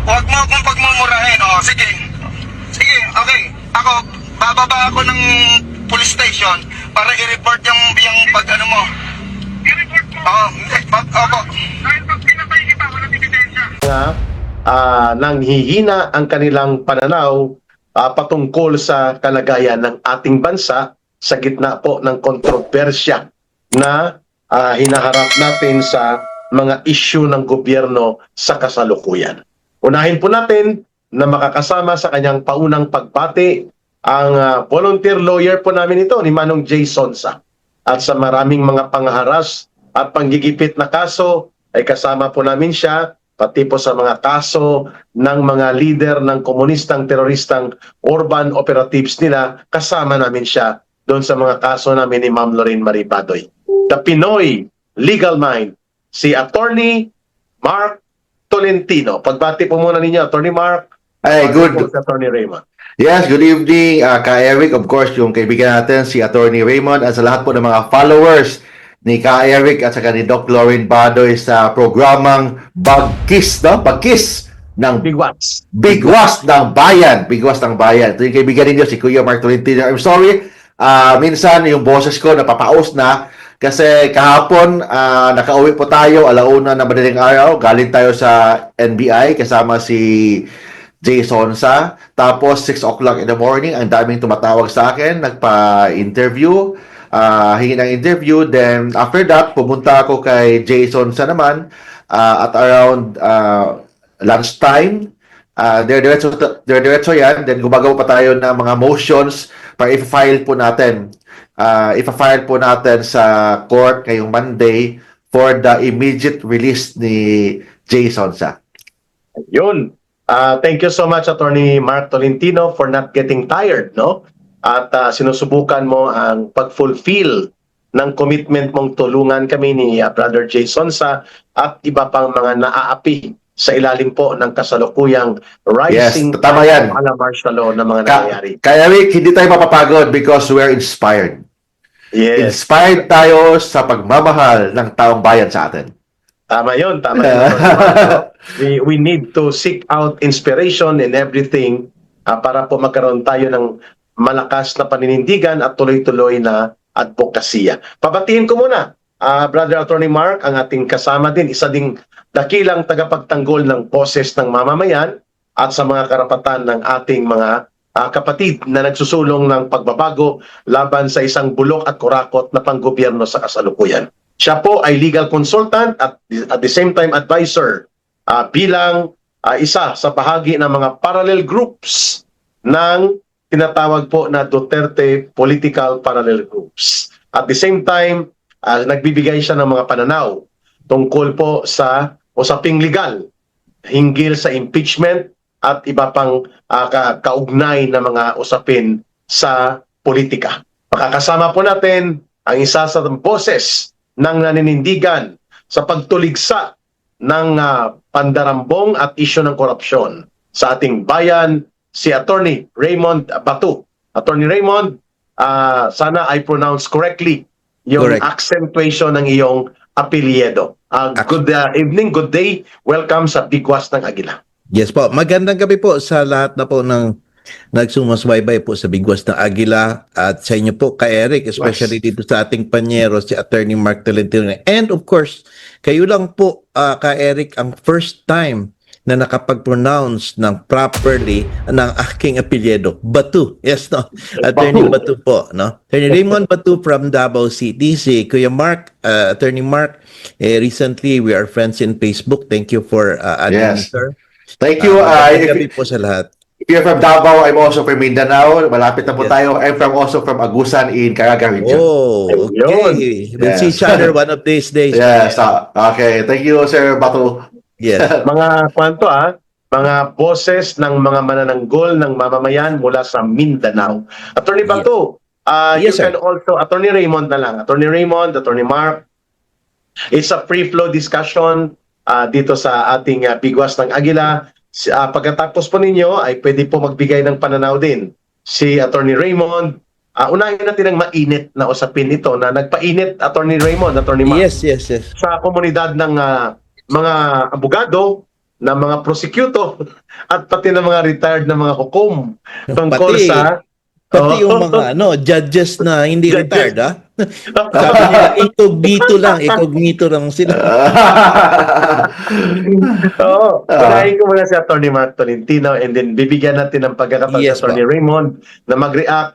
Huwag mo akong pagmumurahin. O, sige. Sige, okay. Ako, bababa ako ng police station para i-report yung pag-ano mo. I-report mo? Oo, hindi. Opo. Dahil pag pinatay kita, walang ebidensya. Nanghihina ang kanilang pananaw patungkol sa kalagayan ng ating bansa sa gitna po ng kontrobersya na hinaharap natin sa mga issue ng gobyerno sa kasalukuyan. Unahin po natin na makakasama sa kanyang paunang pagbati ang volunteer lawyer po namin ito, ni Manong J. Sonsa. At sa maraming mga pangharas at panggigipit na kaso ay kasama po namin siya, pati po sa mga kaso ng mga leader ng komunistang teroristang urban operatives nila, kasama namin siya doon sa mga kaso namin ni Ma'am Lorraine Marie Badoy. The Pinoy Legal Mind, si Attorney Mark Tolentino. Pagbati po muna ninyo, Attorney Mark. Ay, good. Si Attorney Raymond. Yes, good evening, Ka Eric. Of course, yung kaibigan natin, si Attorney Raymond, at sa lahat po ng mga followers ni Ka Eric at saka ni Doc Lorraine Badoy sa programang Bagkis, no? Bagkis ng Bigwas. Bigwas ng Bayan. Bigwas ng Bayan. Ito yung kaibigan ninyo, si Kuya Mark Tolentino. I'm sorry, minsan yung boses ko napapaos na kasi kahapon nakauwi po tayo, alauna na madaling araw. Galing tayo sa NBI kasama si Jay Sonsa. Tapos 6 o'clock in the morning, ang daming tumatawag sa akin, nagpa-interview, hingi ng interview. Then after that, pumunta ako kay Jay Sonsa naman at around lunchtime. Diretso yan. Then gumagawa pa tayo ng mga motions para i-file po natin. Ipa-file po natin sa court ngayong Monday for the immediate release ni Jay Sonsa. Yun. Thank you so much, Attorney Mark Tolentino, for not getting tired, no? At sinusubukan mo ang pag-fulfill ng commitment mong tulungan kami ni Brother Jay Sonsa at iba pang mga naaapi sa ilalim po ng kasalukuyang rising tama yan. martial law na mga nangyayari. Kaya Rick, hindi tayo mapapagod because we're inspired. Yes. Inspired tayo sa pagmamahal ng taong bayan sa atin. Tama yun, tama yun. We need to seek out inspiration in everything para po magkaroon tayo ng malakas na paninindigan at tuloy-tuloy na advokasya. Pabatiin ko muna, Brother Attorney Mark, ang ating kasama din, isa ding dakilang tagapagtanggol ng boses ng mamamayan at sa mga karapatan ng ating mga kapatid na nagsusulong ng pagbabago laban sa isang bulok at kurakot na panggobyerno sa kasalukuyan. Siya po ay legal consultant at the same time advisor bilang isa sa bahagi ng mga parallel groups ng tinatawag po na Duterte Political Parallel Groups. At the same time, nagbibigay siya ng mga pananaw tungkol po sa usaping legal hinggil sa impeachment at iba pang kaugnay na mga usapin sa politika. Makakasama po natin ang isa sa boses ng naninindigan sa pagtuligsa ng pandarambong at isyu ng korupsyon sa ating bayan, si Attorney Raymond Batu. Attorney Raymond, sana I pronounce correctly yung accentuation ng iyong apelyido. Good evening, good day. Welcome sa Bigwas ng Agila. Yes po. Magandang gabi po sa lahat na po ng nagsumasbaybay po sa Bigwas ng Agila at sa inyo po, Ka Eric, especially dito sa ating panyero, si Attorney Mark Tolentino. And of course, kayo lang po, Ka Eric, ang first time na nakapag-pronounce ng properly ng aking apelyido. Batu. Yes, no? Attorney Batu po, no? Attorney Raymond Batu from Davao City. Si Kuya Mark, Attorney Mark, recently we are friends in Facebook. Thank you for adding me, sir. Thank you. Gabi po sa lahat. If you're from Davao, I'm also from Mindanao. Malapit na po tayo. I'm also from Agusan in Caraga region. Oh, okay. We'll see each other one of these days. Yes. Okay. Thank you, Sir Batu. Yes. Mga kwanto mga boses ng mga manananggol ng mamamayan mula sa Mindanao. Attorney Batu, Yes, you sir. can also, Attorney Raymond na lang. Attorney Raymond, Attorney Mark, it's a free-flow discussion dito sa ating Bigwas ng Agila. Pagkatapos po ninyo ay pwede po magbigay ng pananaw din si Attorney Raymond. Unahin natin ang mainit na usapin nito na nagpainit, Attorney Raymond, Attorney Mark, Yes. sa komunidad ng mga abogado ng mga prosecutor at pati ng mga retired na mga hukom tungkol Pati- sa Pati yung Oo. mga judges na hindi Judges. retired, ha? Sabi nila, incognito lang sila. Oo. Unahin ko muna si Atty. Mark Tolentino and then bibigyan natin ng pagkakataon Yes, si Atty. Raymond na mag-react.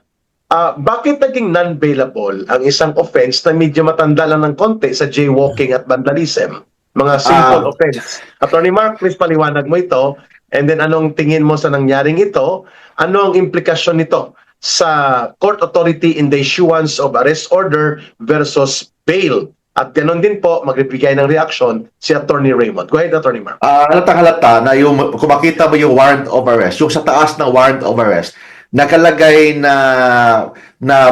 Bakit naging non-bailable ang isang offense na medyo matanda lang ng konti sa jaywalking at vandalism? Mga simple offense. Atty. Mark, please paliwanag mo ito. And then anong tingin mo sa nangyaring ito? Ano ang implikasyon nito sa court authority in the issuance of arrest order versus bail? At ganoon din po, magbibigay ng reaction si Atty. Raymond. Go ahead, Atty. Mark. Halatang-halata na yung, kung makita mo yung warrant of arrest, yung sa taas ng warrant of arrest, nakalagay na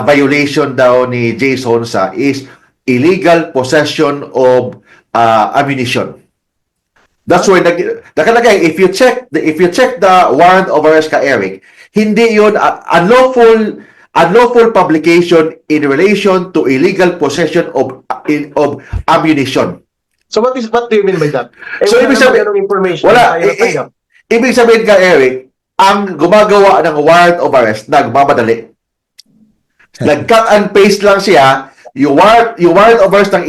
violation daw ni Jay Sonsa is illegal possession of ammunition. That's why nakalagay, if you check the warrant of arrest ka, Eric, hindi yun unlawful publication in relation to illegal possession of ammunition. So what do you mean by that? So, ibig sabihin- ganong information. Wala. Tayo natanggap. Ibig sabihin ka, Eric, ang gumagawa ng warrant of arrest, nagmamadali. Nag-cut and paste lang siya, yung warrant of arrest ng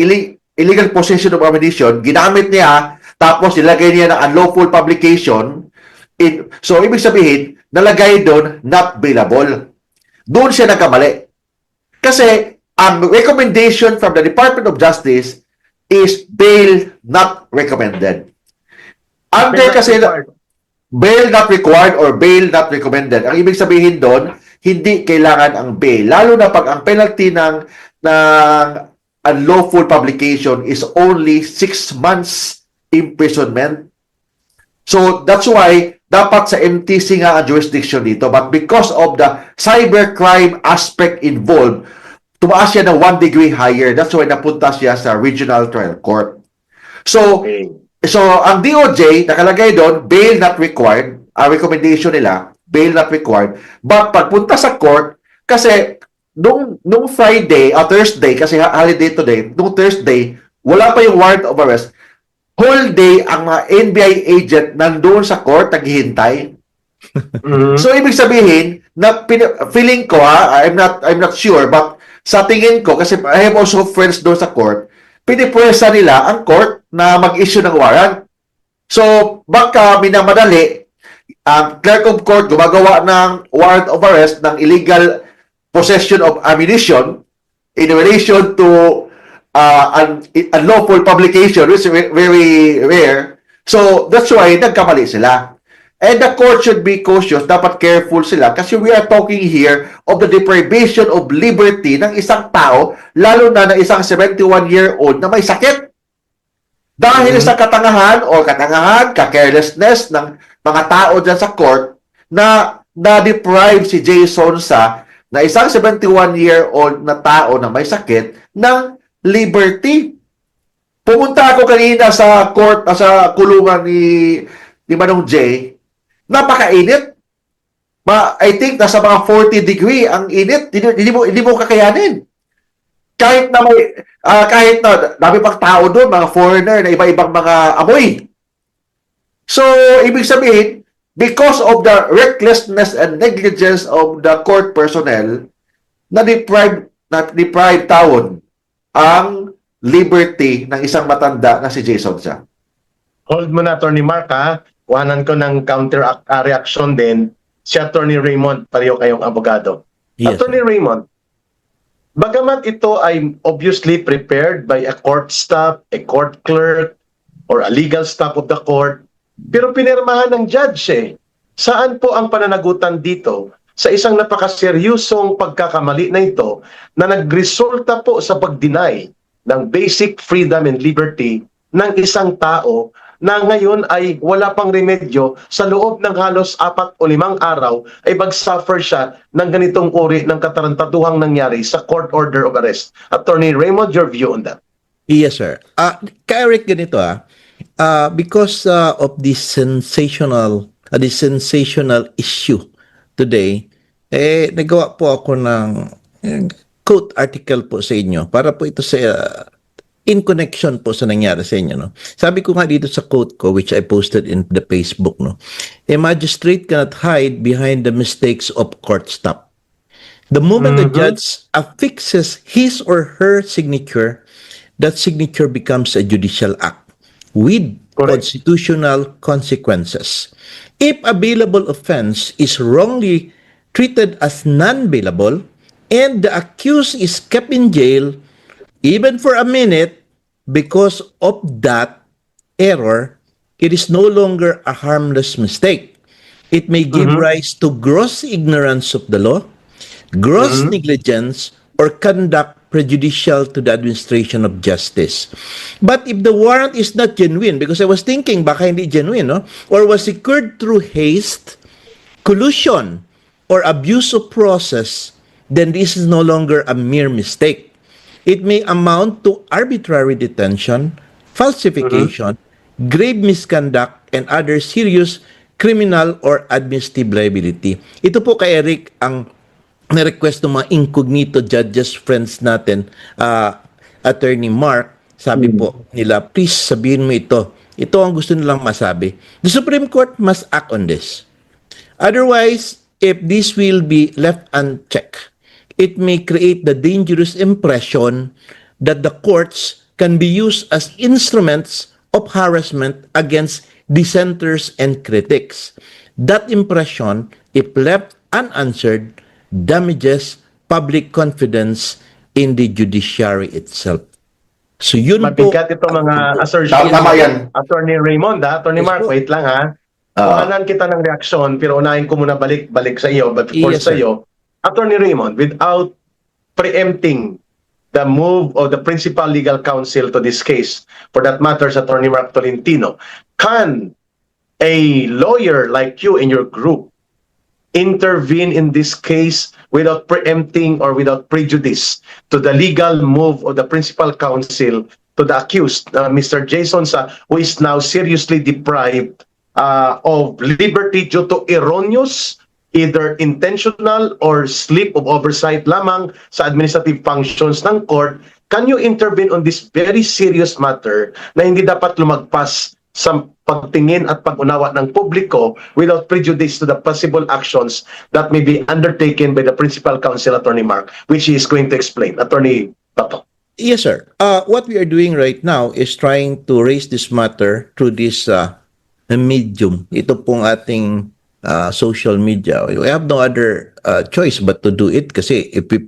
illegal possession of ammunition, ginamit niya, tapos nilagay niya ng unlawful publication. So, ibig sabihin, nalagay doon, not bailable. Doon siya nagkamali. Kasi, ang recommendation from the Department of Justice is bail not recommended. Under kasi, bail not required or bail not recommended. Ang ibig sabihin doon, hindi kailangan ang bail. Lalo na pag ang penalty ng unlawful publication is only 6 months imprisonment. So, that's why dapat sa MTC nga ang jurisdiction dito. But because of the cybercrime aspect involved, tumaas siya ng 1 degree higher. That's why napunta siya sa Regional Trial Court. So, Okay. So, ang DOJ, nakalagay doon, bail not required. Ang recommendation nila, bail not required. But pagpunta sa court, kasi nung Friday, Thursday, kasi holiday today, nung Thursday, wala pa yung warrant of arrest. Whole day, ang mga NBI agent nandoon sa court, naghihintay. Mhm. So, ibig sabihin, na feeling ko, I'm not sure, but sa tingin ko, kasi I have also friends doon sa court, pinipwersa nila ang court na mag-issue ng warrant. So, baka minamadali, ang clerk of court gumagawa ng warrant of arrest ng illegal possession of ammunition in relation to unlawful publication, which is very rare. So, that's why nagkamali sila. And the court should be cautious, dapat careful sila kasi we are talking here of the deprivation of liberty ng isang tao, lalo na ng isang 71-year-old na may sakit. Dahil sa katangahan, ka-carelessness ng mga tao dyan sa court na na-deprive si Jay Sonsa na isang 71-year-old na tao na may sakit ng liberty. Pumunta ako kanina sa court, sa kulungan ni Manong Jay. Napakainit. I think nasa mga 40 degree ang init. Hindi mo kakayanin. Kahit na dami pang tao doon, mga foreigner na iba-ibang mga amoy. So, ibig sabihin, because of the recklessness and negligence of the court personnel, na-deprive taon ang liberty ng isang matanda na si Jason siya. Hold mo na, Atty. Mark, ha? Kuhanan ko ng counter reaction din si Atty. Raymond, pareho kayong abogado. Yes, Atty. Raymond, bagamat ito ay obviously prepared by a court staff, a court clerk, or a legal staff of the court, pero pinirmahan ng judge eh. Saan po ang pananagutan dito sa isang napakaseryosong pagkakamali na ito na nagresulta po sa pag-deny ng basic freedom and liberty ng isang tao na ngayon ay wala pang remedyo, sa loob ng halos 4 o 5 araw ay mag-suffer siya ng ganitong uri ng katarantaduhang nangyari sa court order of arrest. Attorney Raymond, your view on that? Yes, sir. Ka-Eric, ganito because of this sensational issue today, nagawa po ako ng quote article po sa inyo para po ito sa in connection po sa nangyari sa inyo, no? Sabi ko nga dito sa quote ko, which I posted in the Facebook, no? A magistrate cannot hide behind the mistakes of court staff. The moment the judge affixes his or her signature, that signature becomes a judicial act with Correct. constitutional consequences. If a bailable offense is wrongly treated as non-bailable and the accused is kept in jail even for a minute because of that error, it is no longer a harmless mistake. It may give rise to gross ignorance of the law, gross negligence, or conduct prejudicial to the administration of justice. But if the warrant is not genuine, because I was thinking baka hindi genuine, no? Or was secured through haste, collusion, or abuse of process, then this is no longer a mere mistake. It may amount to arbitrary detention, falsification, grave misconduct, and other serious criminal or administrative liability. Ito po kay Eric ang na-request ng mga incognito judges friends natin, Attorney Mark. Sabi po nila, please sabihin mo ito. Ito ang gusto nilang masabi. The Supreme Court must act on this. Otherwise, if this will be left unchecked, it may create the dangerous impression that the courts can be used as instruments of harassment against dissenters and critics. That impression, if left unanswered, damages public confidence in the judiciary itself. So yun Mabigat po. itong mga assertions. Tama yan. Attorney Raymond, ha? Attorney Yes Mark, po. wait lang, ha? Kuhanan kita ng reaksyon, pero unahin ko muna balik sa iyo, but Yes, first sa sir. iyo. Attorney Raymond, without preempting the move of the principal legal counsel to this case, for that matters, Attorney Mark Tolentino, can a lawyer like you in your group intervene in this case without preempting or without prejudice to the legal move of the principal counsel to the accused, Mr. Jason Sa, who is now seriously deprived of liberty due to erroneous, either intentional or slip of oversight lamang sa administrative functions ng court? Can you intervene on this very serious matter na hindi dapat lumagpas sa pagtingin at pag-unawa ng publiko without prejudice to the possible actions that may be undertaken by the principal counsel, Attorney Mark, which he is going to explain. Attorney Bato. Yes, sir. What we are doing right now is trying to raise this matter through this medium. Ito pong ating social media. We have no other choice but to do it kasi if we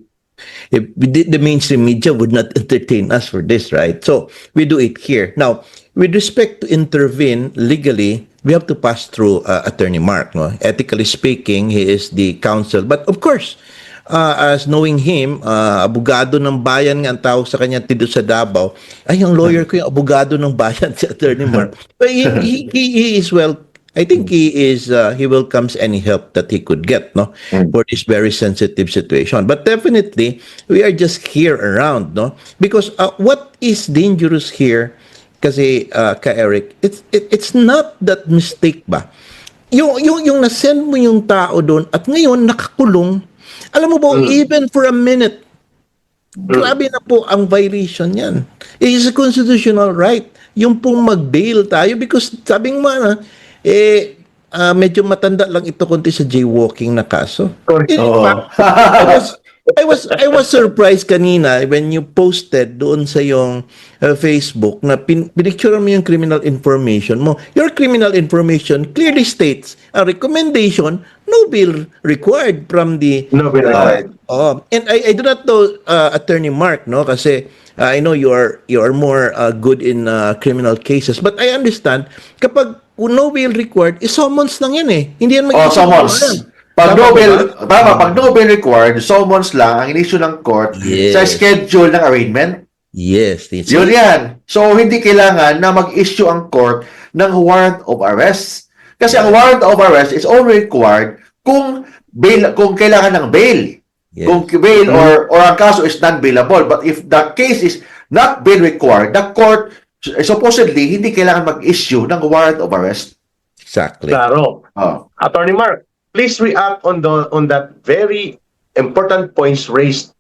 did, the mainstream media would not entertain us for this, right? So we do it here. Now, with respect to intervene legally, we have to pass through Attorney Mark. No? Ethically speaking, he is the counsel. But of course, as knowing him, abogado ng bayan nga ang tawag sa kanya dito sa Davao. Ay, ang lawyer ko yung abogado ng bayan, si Attorney Mark. But he is well, I think he welcomes any help that he could get, no, for this very sensitive situation. But definitely, we are just here around, no, because what is dangerous here, kasi ka Eric, it's not that mistake ba? Yung na-send mo yung tao doon at ngayon nakakulong. Alam mo ba, even for a minute, grabe na po ang violation yan. It is a constitutional right. Yung pong mag-bail tayo because sabing mo na, medyo matanda lang ito konti sa jaywalking na kaso. In fact, I was surprised kanina when you posted doon sa yung Facebook na pinicture mo yung criminal information mo. Your criminal information clearly states a recommendation, no bail required from the... No bail required. And I do not know, Attorney Mark, no? Kasi I know you are more good in criminal cases. But I understand, kapag no bail required, summons lang yan eh. Hindi yan Summons. Pag no bail required, summons lang ang inisyu ng court sa schedule ng arraignment. Yes. Yun yan. So, hindi kailangan na mag-issue ang court ng warrant of arrest. Kasi ang warrant of arrest is only required kung kailangan ng bail. Yes. Kung bail or ang kaso is non-bailable. But if the case is not bail required, the court supposedly hindi kailangan mag-issue ng warrant of arrest. Exactly. Claro. Attorney Mark, please react on that very important points raised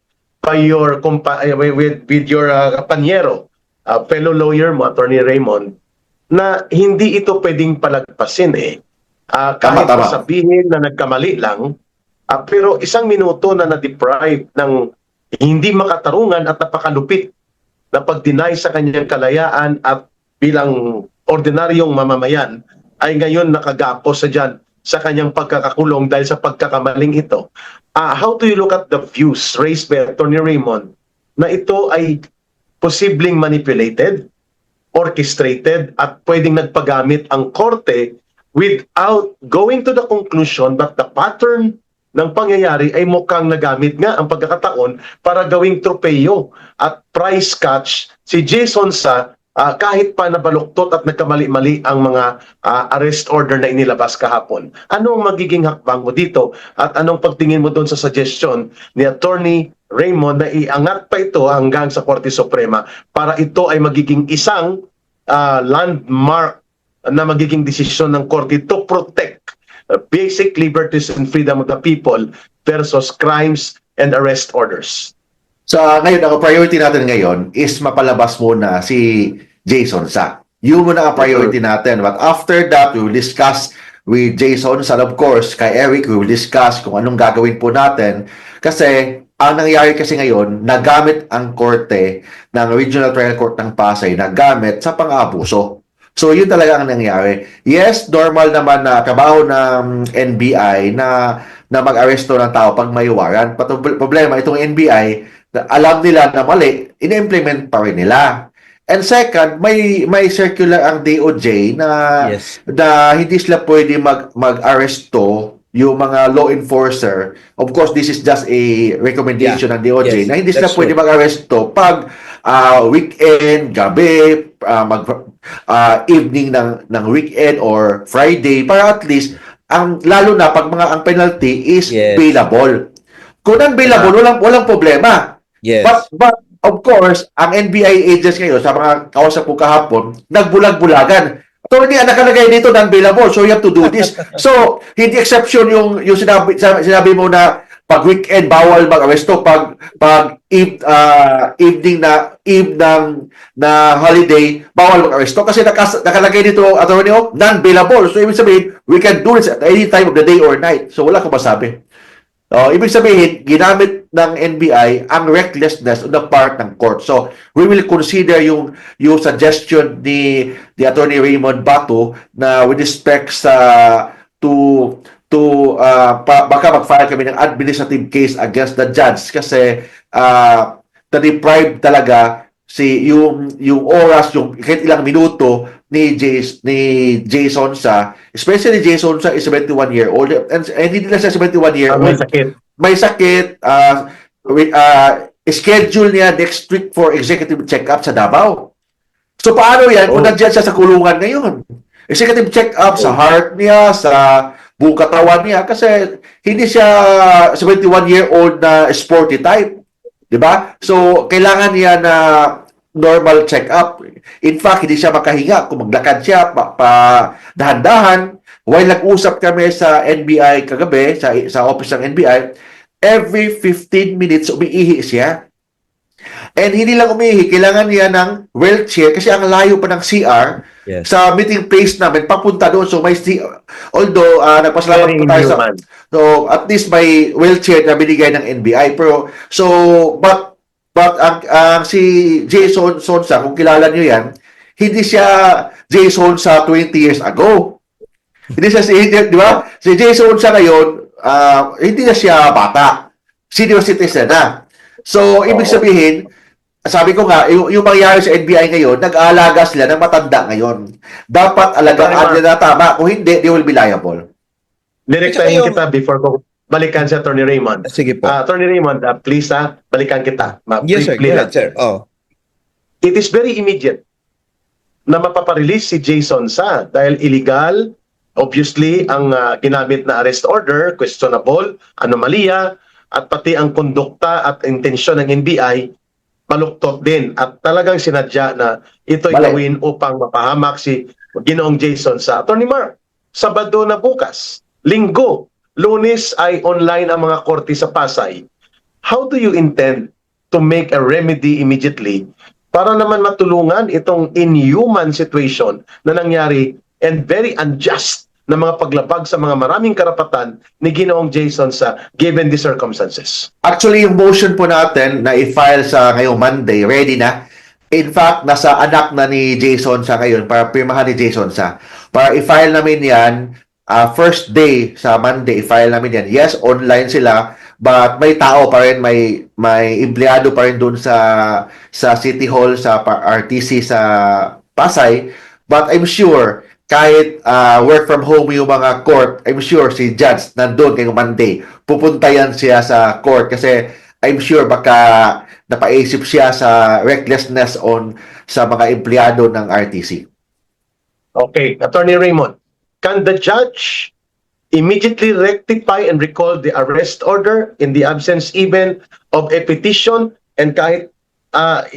by your with your Panyero, fellow lawyer mo, Attorney Raymond, na hindi ito pwedeng palagpasin eh. Kahit Tama. sabihin na nagkamali lang, pero isang minuto na na-deprive ng hindi makatarungan at napakalupit na pag-deny sa kanyang kalayaan at bilang ordinaryong mamamayan ay ngayon nakagapo sa dyan sa kanyang pagkakakulong dahil sa pagkakamaling ito. How do you look at the views raised by Attorney Raymond na ito ay posibleng manipulated, orchestrated at pwedeng nagpagamit ang korte without going to the conclusion that the pattern ng pangyayari ay mukhang nagamit nga ang pagkakataon para gawing tropeyo at prize catch si Jason sa kahit pa nabaluktot at nagkamali-mali ang mga arrest order na inilabas kahapon. Ano ang magiging hakbang mo dito at anong pagtingin mo doon sa suggestion ni Attorney Raymond na iangat pa ito hanggang sa Korte Suprema para ito ay magiging isang landmark na magiging desisyon ng Korte to protect basic liberties and freedom of the people versus crimes and arrest orders. So ngayon, ang priority natin ngayon is mapalabas muna si Jason Sa. Yun muna ang priority natin. But after that, we will discuss with Jason Sa. Of course, kay Eric, we will discuss kung anong gagawin po natin. Kasi ang nangyayari kasi ngayon, nagamit ang korte ng Regional Trial Court ng Pasay, nagamit sa pang-abuso. So, yun talaga ang nangyari. Yes, normal naman na trabaho ng NBI na mag-aresto ng tao pag may warrant. Problema, itong NBI, alam nila na mali, ina-implement pa rin nila. And second, may circular ang DOJ na, na hindi sila pwede mag-aresto yung mga law enforcer. Of course, this is just a recommendation ng DOJ na hindi sila pwede mag-aresto pag weekend, gabi, evening ng weekend or Friday para at least lalo na pag ang penalty is bailable. Kung non-bailable, walang problema. But of course, ang NBI agents ngayon sa mga kausap ko kahapon, nagbulag-bulagan. Attorney, nakalagay dito non-bailable, so you have to do this. So, hindi exception yung sinabi mo na pag weekend bawal mag-aresto, pag evening na holiday bawal mag-aresto kasi nakalagay dito attorney non-bailable. So ibig sabihin, we can do this at any time of the day or night. So wala kang masabi. Ibig sabihin, ginamit ng NBI ang recklessness on the part ng court. So, we will consider yung suggestion ni Attorney Raymond Bato na with respect sa baka mag-file kami ng administrative case against the judge kasi na-deprive talaga yung oras, yung kahit ilang minuto ni Jason Sa, especially Jason Sa is 71-year-old and hindi na siya 71-year-old. May sakit. Schedule niya next week for executive check-up sa Davao. So paano yan kung nandiyan siya sa kulungan ngayon? Executive check-up sa heart niya, sa buong katawan niya kasi hindi siya 71-year-old na sporty type. Diba? So kailangan niya na normal check-up. In fact, hindi siya makahinga. Kung maglakad siya, dahan-dahan. While nag-usap kami sa NBI kagabi, sa office ng NBI, every 15 minutes umiihi siya. And hindi lang umiihi, kailangan niya ng wheelchair kasi ang layo pa ng CR sa meeting place namin, papunta doon. So may although nagpasalamat po tayo so at least may wheelchair na binigay ng NBI. Pero, But ang si Jason Sa, kung kilala niyo yan, hindi siya Jason Sa 20 years ago. Hindi siya di ba? Si Jason Sa ngayon, hindi na siya bata. Senior citizen na. So, ibig sabihin, sabi ko nga, yung mangyayari sa NBI ngayon, nag-aalaga sila ng matanda ngayon. Dapat alagaan nila na tama. Kung hindi, they will be liable. Direktahin kita before ko balikan si Attorney Raymond. Sige po. Attorney Raymond, please balikan kita. Yes, sir. Go ahead, sir. It is very immediate na mapaparelease si Jason Sa dahil illegal, obviously, ang ginamit na arrest order, questionable, anomalya, at pati ang kondukta at intensyon ng NBI, maluktot din. At talagang sinadya na ito'y gawin upang mapahamak si Ginoong Jason Sa. Attorney Mark, Sabado na bukas, Linggo, Lunes ay online ang mga korte sa Pasay. How do you intend to make a remedy immediately para naman matulungan itong inhuman situation na nangyari and very unjust na mga paglabag sa mga maraming karapatan ni Ginoong Jason sa given the circumstances. Actually, yung motion po natin na i-file sa ngayong Monday, ready na. In fact, nasa anak na ni Jason sa ngayon para pirmahan ni Jason sa. Para i-file namin yan, first day sa Monday, i-file namin yan. Yes, online sila, but may tao pa rin, may empleyado pa rin doon sa City Hall, sa RTC sa Pasay. But I'm sure, kahit work from home yung mga court, I'm sure si Judge nandun ngayong Monday. Pupunta yan siya sa court kasi I'm sure baka napaisip siya sa recklessness sa mga empleyado ng RTC. Okay, Attorney Raymond, can the judge immediately rectify and recall the arrest order in the absence even of a petition? And kahit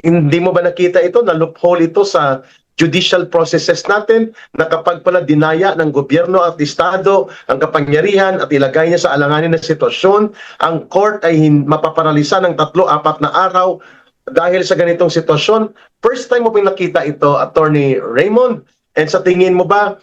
hindi mo ba nakita ito, na loophole ito sa judicial processes natin, na kapag pala dinaya ng gobyerno at estado ang kapangyarihan at ilagay niya sa alanganin na sitwasyon, ang court ay mapaparalisa ng 3-4 na araw dahil sa ganitong sitwasyon. First time mo ba nakita ito, Attorney Raymond? And sa tingin mo ba,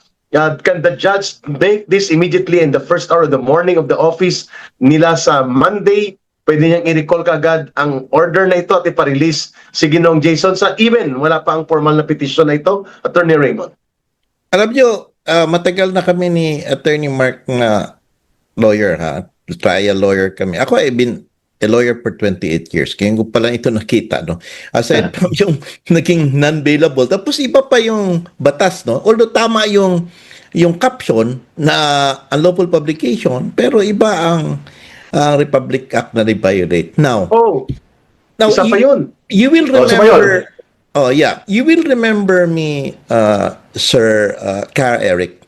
can the judge make this immediately in the first hour of the morning of the office nila sa Monday? Pwede niyang i-recall kaagad ang order na ito at iparelease si Ginoong Jason sa even wala pa ang formal na petition na ito, Attorney Raymond. Alam nyo, matagal na kami ni Attorney Mark na lawyer, ha? Trial lawyer kami. Ako ay been a lawyer for 28 years. Kaya ko pala ito nakita, no? Aside from yung naging non-bailable. Tapos iba pa yung batas, no? Although tama yung caption na unlawful publication, pero iba ang Republic Act na violate. Now, Isa pa yun. You will isa pa yun. remember, you will remember me, Sir Car Eric,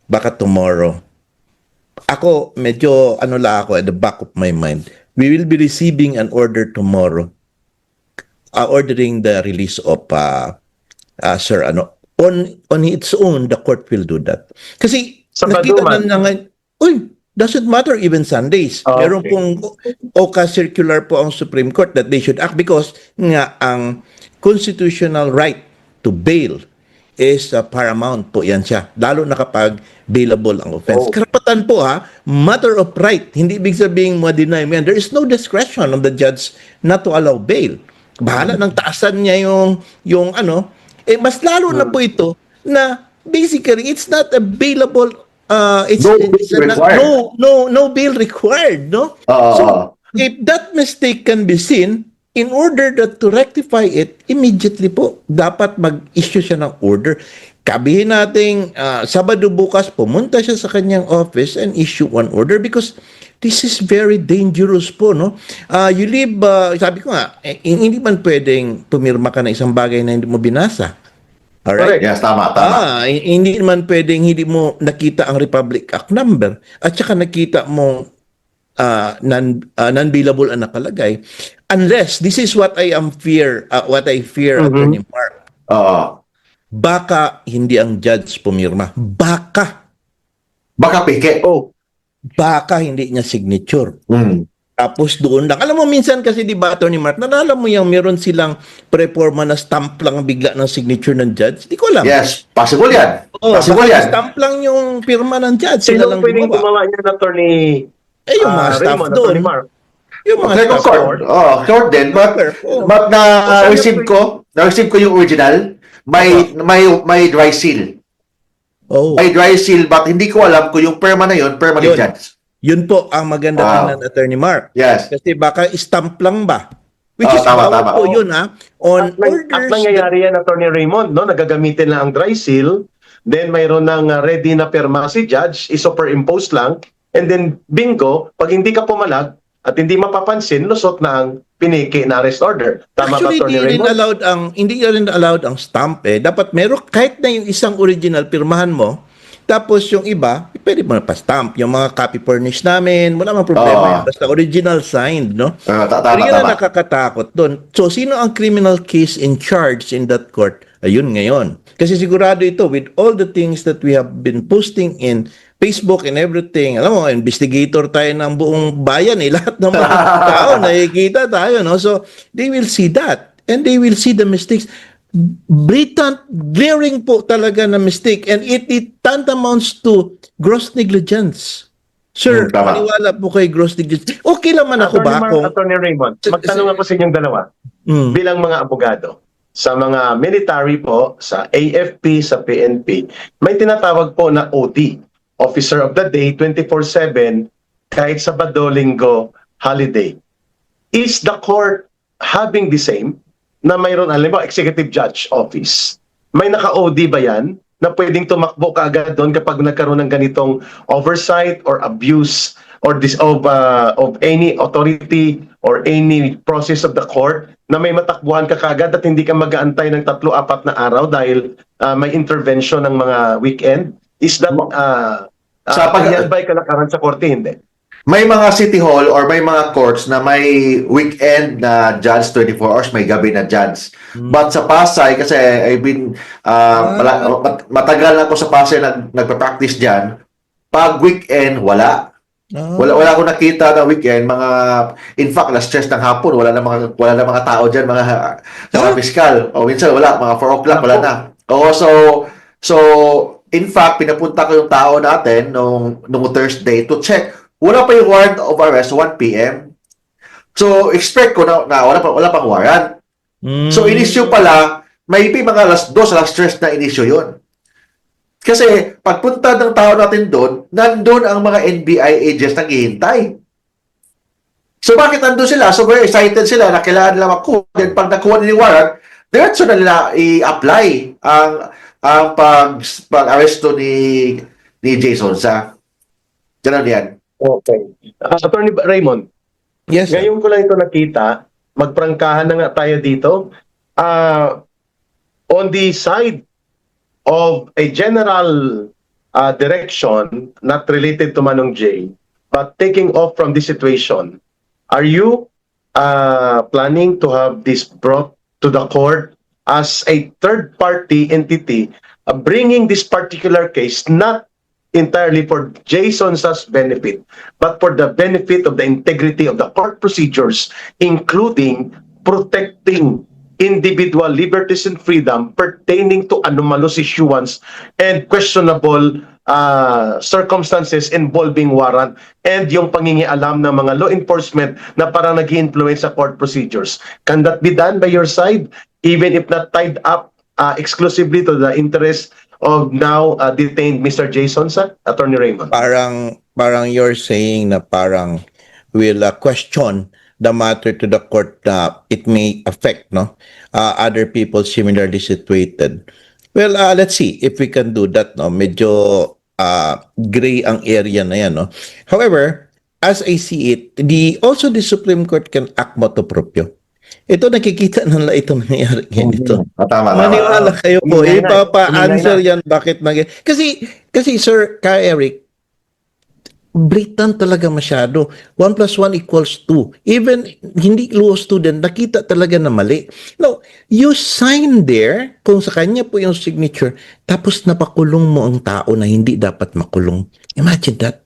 baka tomorrow. Ako, medyo ako at the back of my mind. We will be receiving an order tomorrow ordering the release of Sir on its own, the court will do that. Kasi Sa nakita Baduman. na ngayon, doesn't matter even Sundays. Okay. Meron pong OCA circular po ang Supreme Court that they should act because nga ang constitutional right to bail is paramount po yan siya. Lalo na kapag bailable ang offense. Karapatan po matter of right. Hindi ibig sabihin mo deny mo yan. There is no discretion of the judge not to allow bail. Bahala ng taasan niya yung mas lalo na po ito na basically it's not a bailable no bail required, no? So if that mistake can be seen, in order to rectify it, immediately po, dapat mag-issue siya ng order. Kabihin natin, Sabado bukas, pumunta siya sa kanyang office and issue one order because this is very dangerous po, no? You live, sabi ko nga, hindi man pwedeng pumirma ka na isang bagay na hindi mo binasa. Alright? Yes, tama. Hindi naman pwedeng hindi mo nakita ang Republic Act number at saka nakita mo non-bailable ang nakalagay. Unless, this is what I fear, Attorney Mark. Baka hindi ang judge pumirma. Baka peke. Baka hindi niya signature. Tapos doon lang. Alam mo, minsan kasi di ba, Attorney Mark, nalala mo yung meron silang pre-forma na stamp lang bigla ng signature ng judge? Di ko alam. Yes, possible yan. Possible yan. Stamp lang yung pirma ng judge. Sila Sino lang pwedeng gumawa. gumawa niya, Attorney Yung mga staff Raymond, doon. Attorney Mark? Yung mga Okay, staff court. doon. Court din. But na-receive ko yung original. May dry seal. May dry seal, but hindi ko alam kung yung perma na yun, perma ni Yun. judge. Yun po ang maganda ng Attorney Mark. Yes. Kasi baka stamp lang ba? Which is Tama. bawal po yun On At orders. nangyayari yan, Attorney Raymond, no? Nagagamitin lang ang dry seal, then mayroon ng ready na perma si judge, isuperimpose lang, and then bingo, pag hindi ka pumalag at hindi mapapansin, lusot na ang piniki na arrest order. Tama ba, Actually, Attorney Raymond? hindi rin allowed ang stamp Dapat meron, kahit na yung isang original, pirmahan mo, tapos yung iba, pwede mo na pa-stamp. Yung mga copy furnish namin, wala mang problema yan. Basta original signed, no? Pero yun ang nakakatakot doon. So, sino ang criminal case in charge in that court? Ayun ngayon. Kasi sigurado ito, with all the things that we have been posting in Facebook and everything, alam mo, investigator tayo ng buong bayan, lahat ng mga tao, nakikita tayo, no? So, they will see that. and they will see the mistakes. Blatant, glaring po talaga na mistake, and it tantamounts to gross negligence. Sir, Tama. maniwala po kay gross negligence. Okay lang man ako ba kung... Attorney Raymond, magtanong ako sa inyong dalawa. Mm. Bilang mga abogado, sa mga military po, sa AFP, sa PNP, may tinatawag po na OT, Officer of the Day, 24/7, kahit Sabado, Linggo, holiday. Is the court having the same na mayroon, alam mo, Executive Judge Office? May naka-OD ba yan na pwedeng tumakbo kaagad doon kapag nagkaroon ng ganitong oversight or abuse or of any authority or any process of the court na may matakbuhan ka kaagad at hindi ka mag-aantay ng 3-4 na araw dahil may intervention ng mga weekend? Is that yan ba'y kalakaran sa korte? Hindi. May mga city hall or may mga courts na may weekend na judge 24 hours, may gabi na judge. But sa Pasay, kasi I've been, matagal na ako sa Pasay nagpa-practice dyan, pag weekend, wala. Wala akong nakita na weekend, in fact, last stress ng hapon, wala na mga tao dyan, mga fiskal. O minsan, wala, mga 4 o'clock, wala na. So, in fact, pinapunta ko yung tao natin nung Thursday to check. Wala pa yung warrant of arrest, 1 p.m. So, expect ko na wala pang warrant. So, in-issue pala, maybe mga alas 2, alas 3 na in-issue yun. Kasi, pagpunta ng tao natin doon, nandun ang mga NBI agents naghihintay. So, bakit nandun sila? So, very excited sila na kailangan nila makuha. Then, pag nakuha nila yung warrant, diretso na nila i-apply ang pag-arresto ni Jason sa ganun yan. Okay. Attorney Raymond, Yes, sir. ngayon ko lang ito nakita, magprangkahan na nga tayo dito. On the side of a general direction, not related to Manong J, but taking off from this situation, are you planning to have this brought to the court as a third-party entity, bringing this particular case not entirely for Jason's benefit, but for the benefit of the integrity of the court procedures, including protecting individual liberties and freedom pertaining to anomalous issuance and questionable circumstances involving warrant and yung pangingialam ng mga law enforcement na parang nag-influence sa court procedures. Can that be done by your side, even if not tied up exclusively to the interest of now detained Mr. Jason, sir? Attorney Raymond. Parang you're saying na parang will question the matter to the court na it may affect other people similarly situated. Well, let's see if we can do that. Medyo gray ang area na yan. However, as I see it, also the Supreme Court can act motu proprio. Ito nakikita nila ito nangyayari ganito. Tama. Maniwala kayo po. Hindi na. Ipapa-answer yan bakit Kasi Sir Eric, blatant talaga masyado. 1 + 1 = 2. Even hindi law student, nakita talaga na mali. No, you sign there, kung sa kanya po yung signature, tapos napakulong mo ang tao na hindi dapat makulong. Imagine that.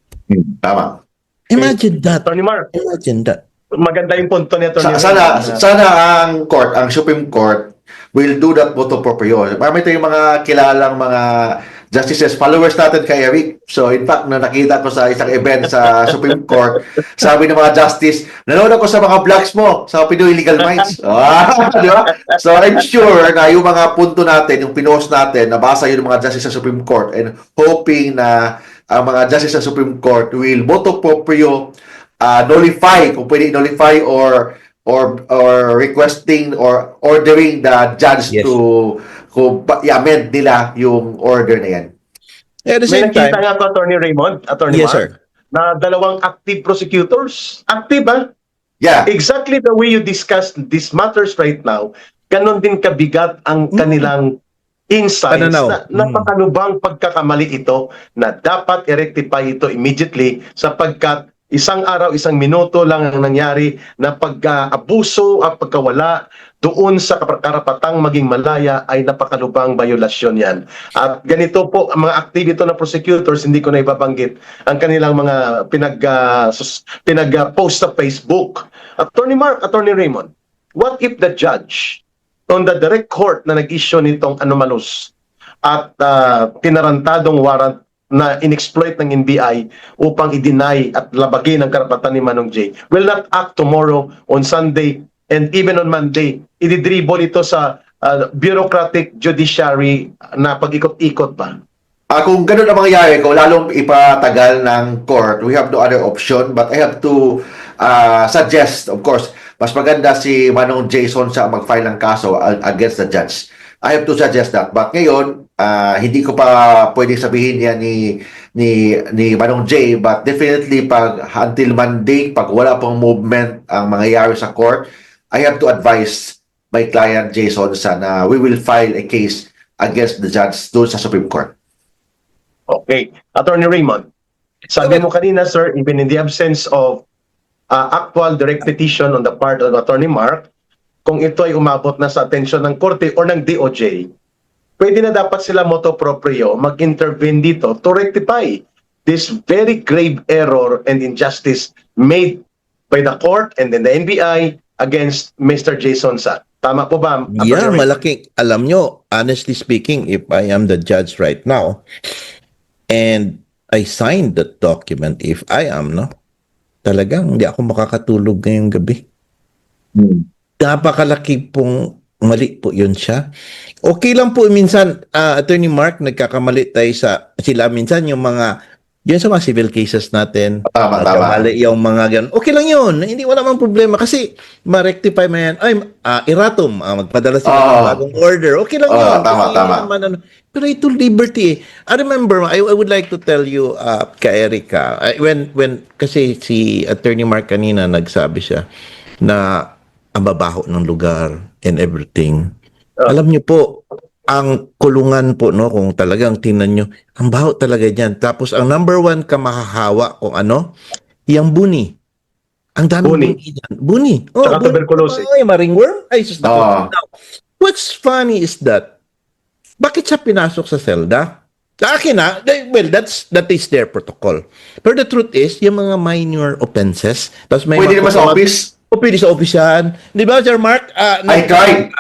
Tama. Imagine that. Attorney Mark, Imagine that. maganda yung punto ni Attorney Sana ang Supreme Court will do that motu proprio. Marami tayong mga kilalang mga justices, followers natin kay Eric. So in fact, na nakita ko sa isang event sa Supreme Court, sabi ng mga justice, nanonood ako sa mga vlogs mo sa Pinoy Legal Minds. Di ba? So I'm sure na yung mga punto natin, yung pinost natin, nabasa yun ng mga justice sa Supreme Court and hoping na ang mga justice sa Supreme Court will motu proprio nullify, kung pwede nullify or requesting or ordering the judge Yes. to i-amend nila yung order na yan. At the May same nakita time, nga ko, Attorney Raymond, Attorney yes, Mark, sir. na 2 active prosecutors. Active, Yeah. Exactly the way you discussed these matters right now, ganon din kabigat ang kanilang insights Pananaw. na pakanubang pagkakamali ito na dapat i-rectify ito immediately sapagkat isang araw, isang minuto lang ang nangyari na pag-abuso at pagkawala doon sa karapatang maging malaya ay napakalubang violasyon yan. At ganito po, ang mga aktivito ng prosecutors, hindi ko na ibabanggit ang kanilang mga pinag-post sa Facebook. Attorney Mark, Attorney Raymond, what if the judge on the direct court na nag-issue nitong anomalous at tinarantadong warrant na inexploit ng NBI upang i-deny at labagin ang karapatan ni Manong J will not act tomorrow on Sunday and even on Monday. Ididribble ito sa bureaucratic judiciary na pag-ikot-ikot pa. Kung ganun ang mangyayari, kung lalong ipatagal ng court, we have no other option, but I have to suggest, of course, mas maganda si Manong Jason sa mag-file ng kaso against the judge. I have to suggest that. But ngayon, hindi ko pa pwedeng sabihin yan ni Manong J, but definitely until Monday, pag wala pang movement ang mangyayari sa court, I have to advise my client Jason na we will file a case against the judge doon sa Supreme Court. Okay. Attorney Raymond, sabi mo kanina, sir, even in the absence of actual direct petition on the part of Attorney Mark, kung ito ay umabot na sa atensyon ng korte o ng DOJ, pwede na dapat sila motu proprio mag-intervene dito to rectify this very grave error and injustice made by the court and then the NBI against Mr. Jason Sa. Tama po ba? Yeah, Attorney Raymond? malaking. Alam nyo, honestly speaking, if I am the judge right now, and I signed that document, if I am, no, talagang hindi ako makakatulog ngayong gabi. Napakalaki pong mali po yun siya. Okay lang po minsan, Attorney Mark, nagkakamali tayo sila minsan yung mga, yun sa mga civil cases natin. Tama. Nagkamali yung mga ganun. Okay lang yun. Hindi, wala mang problema. Kasi, ma-rectify mo yan. Ay, erratum. Magpadala sila ng bagong order. Okay lang yun. Tama. Naman, pero ito liberty eh. I remember, I would like to tell you, ka-Erica, when, kasi si Attorney Mark kanina nagsabi siya na ang babaho ng lugar and everything. Alam niyo po, ang kulungan po, no, kung talagang tingnan nyo, ang baho talaga dyan. Tapos, ang number one ka mahahawa kung ano, yung buni. Ang dami Buni. buni dyan. Buni. Tsaka tuberculosis. Ay, ringworm. Ay, sus. Now, what's funny is that, bakit siya pinasok sa selda? Sa akin well, that is their protocol. Pero the truth is, yung mga minor offenses, tapos may Pwede naman sa office. O pwede sa office yan. Di ba, Sir Mark? I tried.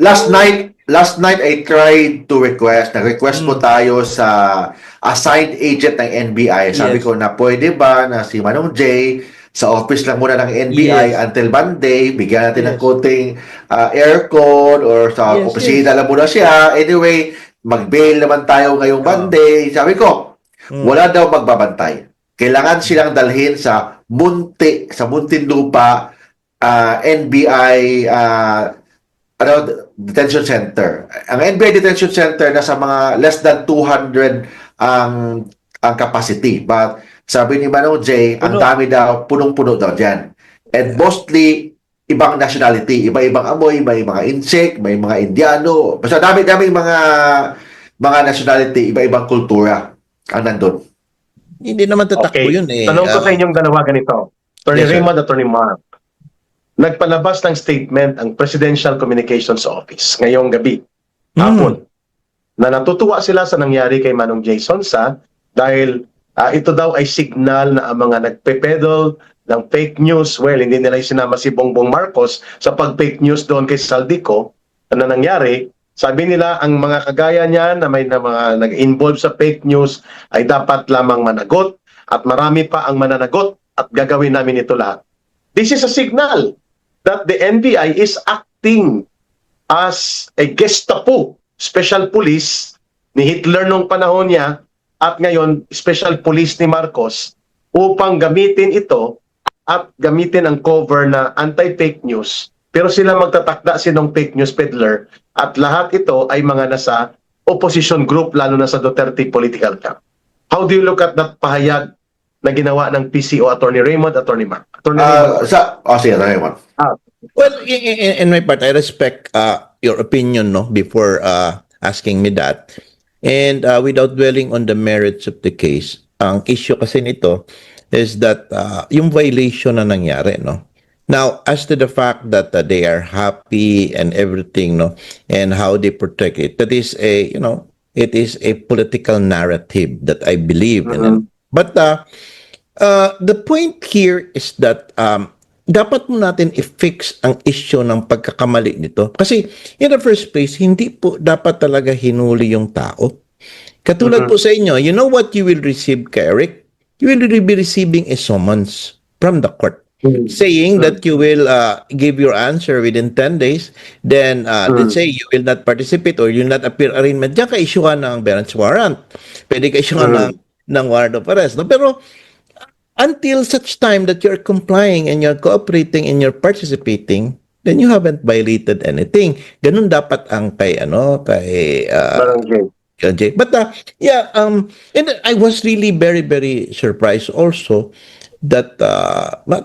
Last night, I tried to request. Nag-request po tayo sa assigned agent ng NBI. Sabi ko na pwede ba na si Manong J sa office lang muna ng NBI until Monday, bigyan natin ng konting aircon or sa opisina lang muna siya. Anyway, mag-bail naman tayo ngayong Monday. Sabi ko, wala daw magbabantay. Kailangan silang dalhin sa Muntinlupa NBI detention center. Ang NBI detention center nasa mga less than 200 ang capacity. But sabi ni Manong J, ang dami daw, punong-puno daw dyan. And mostly, ibang nationality, iba-ibang amoy, may mga insect, may mga Indiano. Basta dami-dami mga nationality, iba-ibang kultura ang nandun. Hindi naman tatakbo yun eh. Tanong ko sa inyong dalawa ganito. Attorney Yes, sir. Raymond, Attorney Mark. Nagpalabas ng statement ang Presidential Communications Office ngayong gabi, hapon, na natutuwa sila sa nangyari kay Manong Jason Sa dahil ito daw ay signal na ang mga nagpe-peddle ng fake news, well, hindi nila sinama si Bongbong Marcos sa pag-fake news doon kay Saldico, na nangyari. Sabi nila, ang mga kagaya niya na may na mga nag-involve sa fake news ay dapat lamang managot at marami pa ang mananagot at gagawin namin ito lahat. This is a signal that the NBI is acting as a Gestapo, special police ni Hitler nung panahon niya at ngayon special police ni Marcos upang gamitin ito at gamitin ang cover na anti-fake news. Pero sila magtatakda sinong fake news peddler at lahat ito ay mga nasa opposition group lalo na sa Duterte political camp. How do you look at that pahayag na ginawa ng PCO, Attorney Raymond, Attorney Mark? Attorney Raymond. Sige, Attorney Raymond. Well, in my part, I respect your opinion, no, before asking me that. And without dwelling on the merits of the case, ang issue kasi nito is that yung violation na nangyari, no. Now, as to the fact that they are happy and everything, no, and how they protect it, that is a, it is a political narrative that I believe in. But the point here is that dapat mo natin i-fix ang issue ng pagkakamali nito. Kasi in the first place, hindi po dapat talaga hinuli yung tao. Katulad po sa inyo, you know what you will receive, Eric? You will be receiving a summons from the court saying that you will give your answer within 10 days. Then, let's say you will not participate or you will not appear arraignment. Diyan ka isyuhan ng bearance warrant. Pwede ka isyuhan ng warrant of arrest. No? Pero, until such time that you're complying and you're cooperating and you're participating, then you haven't violated anything. Ganun dapat ang kay Barangay. Jay. But yeah, and I was really very, very surprised also that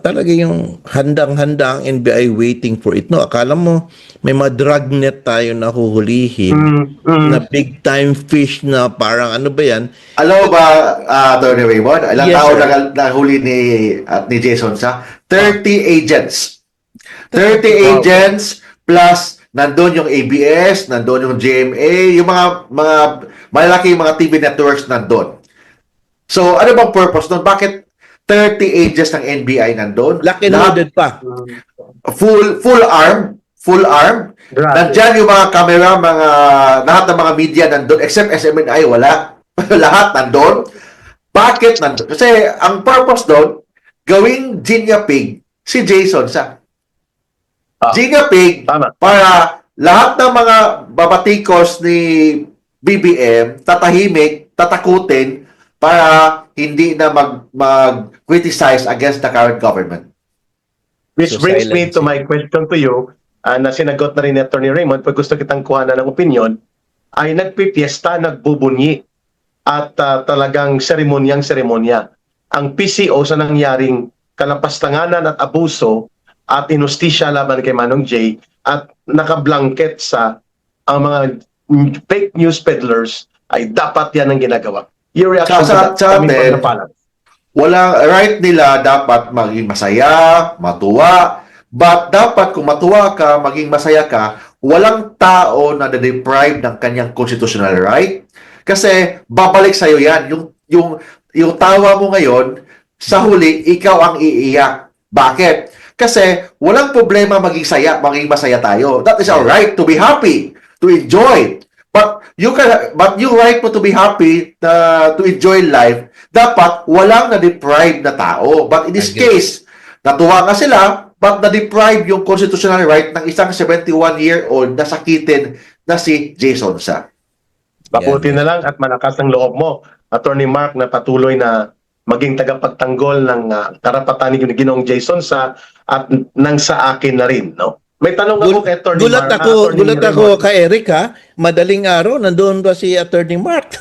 talaga yung handang-handa ang NBI waiting for it. No, akala mo may mga dragnet tayo na huhulihin na big time fish na parang ano ba yan? Alam mo ba, Attorney Raymond, ilang Yes, tao sir. nahuli ni Jason sa 30 agents. 30 agents plus nandun yung ABS, nandun yung GMA, yung mga malalaking mga TV networks nandun. So, ano bang purpose nun? Bakit 30 agents ng NBI nandun? Lock and loaded pa. Full arm. Grabe. Nandyan yung mga camera, lahat ng mga media nandun, except SMNI, wala. Lahat nandun. Bakit nandun? Kasi ang purpose doon, gawing Gina Pig si Jason sa Gina Pig Tama. para lahat ng mga babatikos ni BBM tatahimik, tatakutin para hindi na mag-criticize against the current government. Which So, brings me silence. to my question to you, na sinagot na rin ni Atty. Raymond, pag gusto kitang kuhanan ng opinion, ay nagpipiesta, nagbubunyi, at talagang seremonya. Ang PCO sa nangyaring kalapastanganan at abuso at inustisya laban kay Manong J at nakablanket sa ang mga fake news peddlers ay dapat yan ang ginagawa. Your reaction Sa coming from atin, the palace? Wala, right nila dapat maging masaya, matuwa, but dapat kung matuwa ka, maging masaya ka, walang tao na deprive ng kanyang constitutional right. Kasi babalik sa'yo yan. Yung tawa mo ngayon, sa huli, ikaw ang iiyak. Bakit? Kasi walang problema maging masaya tayo. That is our right to be happy, to enjoy. But yung right mo to be happy, to enjoy life, dapat walang na-deprive na tao. But in this case, natuwa nga sila, but na-deprive yung constitutional right ng isang 71-year-old na sakitin na si Jason Sa. Mabuti na lang at malakas ang loob mo, Attorney Mark, na patuloy na maging tagapagtanggol ng karapatan ni Ginoong Jason Sa at nang sa akin na rin, no? May tanong ako kay Attorney Gulat Mark. gulat ako kay Eric ha. Madaling araw nandoon ba si Attorney Mark?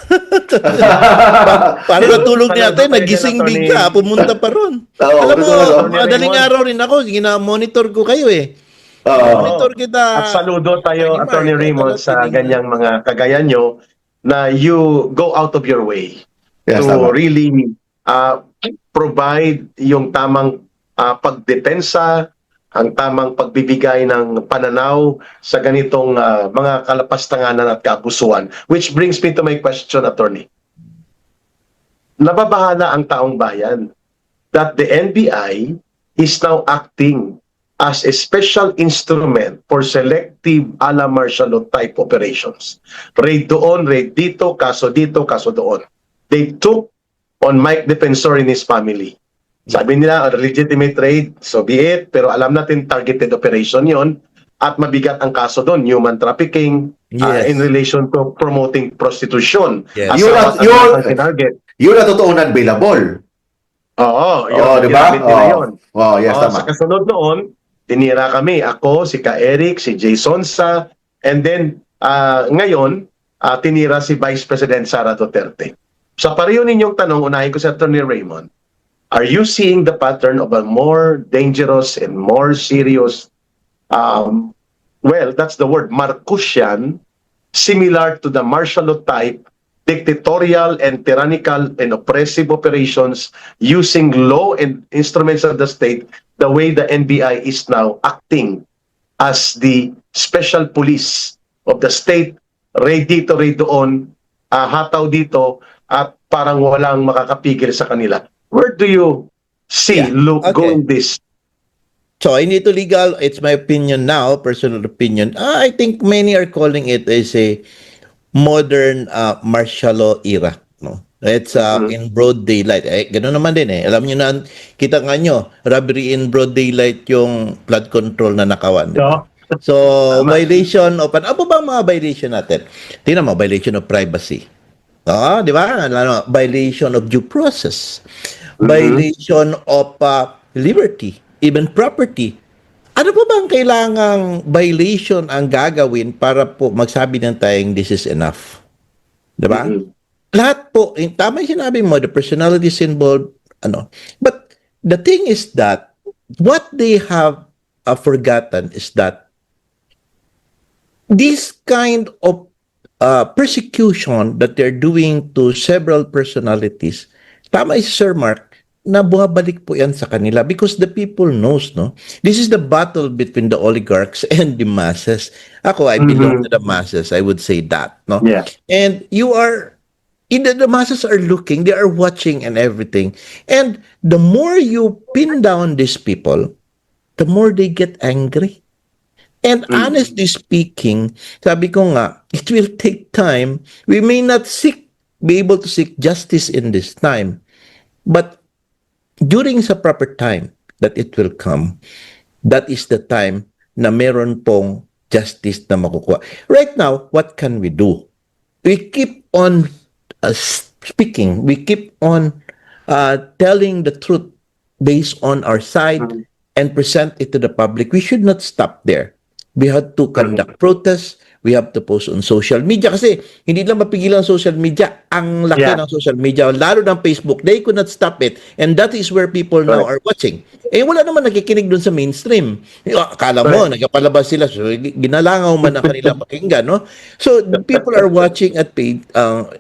Para natulog niya tayo, nagising bigla, pumunta pa ron. Oo, Alam mo, totoo. madaling araw rin ako, monitor ko kayo eh. Monitor kita. At saludo tayo, Attorney Mark. Raymond, sa ganyang mga kagaya nyo na you go out of your way Yes, to tama. really provide yung tamang pagdepensa, ang tamang pagbibigay ng pananaw sa ganitong mga kalapastanganan at kaabusuan. Which brings me to my question, Attorney. Nababahala ang taong bayan that the NBI is now acting as a special instrument for selective a la martial law type operations. Raid doon, raid dito, kaso doon. They took on Mike Defensor and his family. Sabi nila, a legitimate raid, so be it, pero alam natin targeted operation yon at mabigat ang kaso doon, human trafficking, Yes. in relation to promoting prostitution. Yes. Ang target. Yun na totoo na available. Oo, Oo, di ba? ginamit nila yun. Oh, yes, Sa tama. kasunod noon, tinira kami, ako, si Ka Eric, si Jason Sa, and then ngayon, tinira si Vice President Sara Duterte. Sa pareho ninyong tanong, unahin ko si Attorney Raymond, are you seeing the pattern of a more dangerous and more serious, well, that's the word, Marcosian, similar to the martial law type, dictatorial and tyrannical and oppressive operations using law and instruments of the state the way the NBI is now acting as the special police of the state, raid dito, raid doon, hataw dito, at parang walang makakapigil sa kanila. Where do you see Yeah, okay. going this? So into legal, it's my opinion now, personal opinion. I think many are calling it as a modern martial law era. No? It's in broad daylight. Gano'n naman din eh. Alam niyo na, kita nga nyo, robbery in broad daylight yung flood control na nakawan. di ba? So, violation of, ano ba ang mga violation natin? Tingnan mo, violation of privacy. Di ba? Violation of due process. Violation of liberty, even property. Ano po bang kailangang violation ang gagawin para po magsabi ng tayong this is enough? Diba? Lahat po, tama yung sinabi mo, the personalities involved, ano. But the thing is that what they have forgotten is that this kind of persecution that they're doing to several personalities, tama si Sir Mark, na buhabalik po yan sa kanila because the people knows, no? This is the battle between the oligarchs and the masses. Ako, I belong to the masses. I would say that, no? Yeah. And the masses are looking, they are watching and everything. And the more you pin down these people, the more they get angry. And honestly speaking, sabi ko nga, it will take time. We may not be able to seek justice in this time. But during sa proper time that it will come, that is the time na meron pong justice na makukuha. Right now, what can we do? We keep on speaking. We keep on telling the truth based on our side and present it to the public. We should not stop there. We have to conduct protests. We have to post on social media kasi hindi lang mapigilan ang social media. Ang laki ng social media, lalo ng Facebook. They could not stop it. And that is where people now are watching. Eh, wala naman nakikinig dun sa mainstream. Akala mo, nagpalabas sila. So, ginalangaw man ang kanila pakinggan, no? So, the people are watching at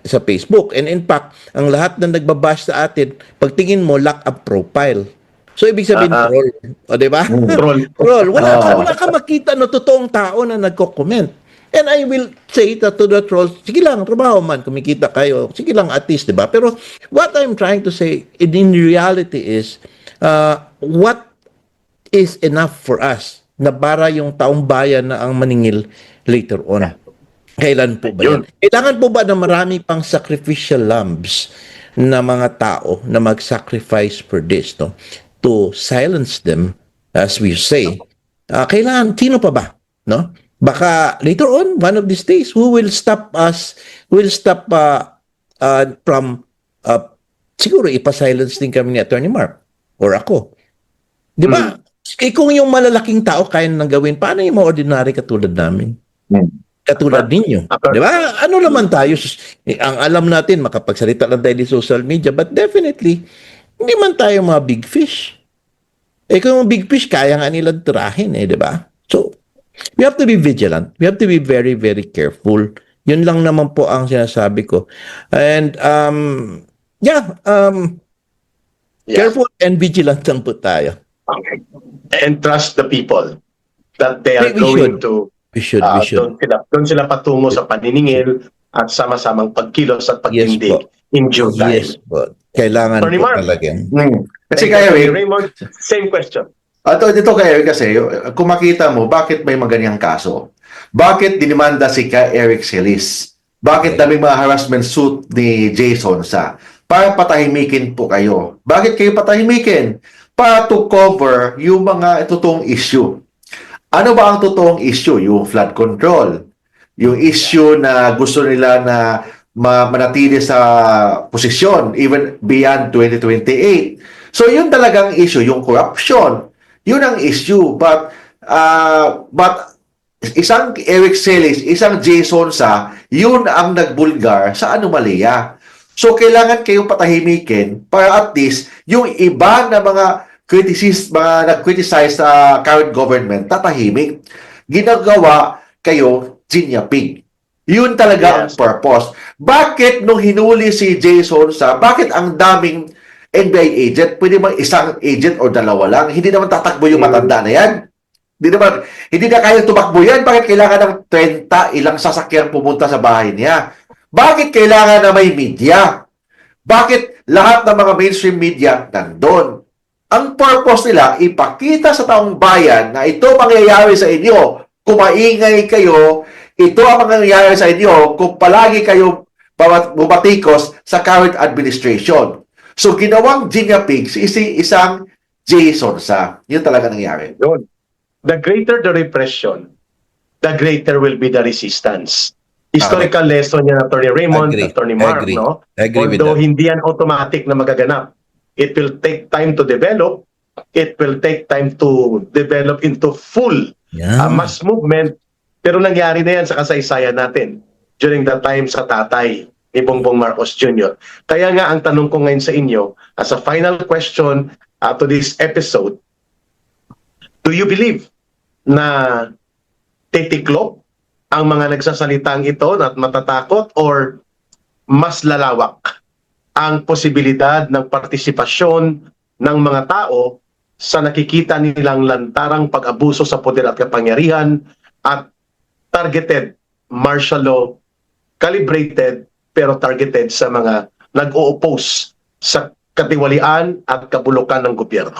sa Facebook. And in fact, ang lahat na nagbabash sa atin, pagtingin mo, lack of profile. So, ibig sabihin, troll. O, diba? Troll. Wala ka makita na totoong tao na nagko-comment. And I will say that to the trolls, sige lang, trabaho man, kumikita kayo. Sige lang, at least, diba? Pero, what I'm trying to say, in reality is, what is enough for us na para yung taong bayan na ang maningil later on? Kailan po ba yan? Kailangan po ba na marami pang sacrificial lambs na mga tao na mag-sacrifice for this, no? To silence them, as we say, kailangan, sino pa ba? No? Baka later on, one of these days, who will stop us, from, siguro ipa-silence din kami ni Attorney Mark, or ako. Di ba? Kung yung malalaking tao kaya nang gawin, paano yung mga ordinary katulad namin? Katulad ninyo. Di ba? Ano naman tayo? Ang alam natin, makapagsalita lang tayo di social media, but definitely, hindi man tayo mga big fish. Kung yung big fish, kaya nga nilang tirahin, di ba? So, we have to be vigilant. We have to be very, very careful. Yun lang naman po ang sinasabi ko. And, careful and vigilant lang po tayo. Okay. And trust the people that they are We should. Doon sila patungo sa paniningil at sama-samang pagkilos at pagtindig in due time. Yes po. Kailangan po talaga. Kasi kaya, Raymond, same question. Dito kaya kasi, kung makita mo, bakit may maganyang kaso? Bakit dinimanda si Eric Celis? Bakit daming mga harassment suit ni Jason sa? Para patahimikin po kayo. Bakit kayo patahimikin? Para to cover yung mga totoong issue. Ano ba ang totoong issue? Yung flood control. Yung issue na gusto nila na manatili sa posisyon even beyond 2028. So yun talagang issue, yung corruption. Yun ang issue. But isang Eric Celis, isang Jason sa, yun ang nagbulgar sa anomalya. So kailangan kayong patahimikin para at least yung iba na mga nag-criticize sa current government, tatahimik. Ginagawa kayo ginyapig. Yun talaga ang purpose. Bakit nung hinuli si Jason sa, bakit ang daming NBI agent, pwede bang isang agent o dalawa lang? Hindi naman tatakbo yung matanda na yan. Hindi na kaya tumakbo yan. Bakit kailangan ng 30 ilang sasakyan pumunta sa bahay niya? Bakit kailangan na may media? Bakit lahat ng mga mainstream media nandun? Ang purpose nila, ipakita sa taong bayan na ito mangyayari sa inyo kung maingay kayo, ito ang mangyayari sa inyo kung palagi kayo bumatikos sa current administration. So, ginawang Ginia Pigs isang Jason sa. Yun talaga nangyari. Yun. The greater the repression, the greater will be the resistance. Historical lesson yan, Attorney Raymond, Agree. Attorney Mark, Agree. no? Agree with Although that. hindi yan automatic na magaganap. It will take time to develop. It will take time to develop into full Yeah. mass movement. Pero nangyari na yan sa kasaysayan natin during the time sa tatay ni Bongbong Marcos Jr. Kaya nga ang tanong ko ngayon sa inyo, as a final question to this episode, do you believe na titiklop ang mga nagsasalitang ito at matatakot, or mas lalawak ang posibilidad ng partisipasyon ng mga tao sa nakikita nilang lantarang pag-abuso sa poder at kapangyarihan at targeted martial law, calibrated pero targeted sa mga nag-o-oppose sa katiwalian at kabulukan ng gobyerno?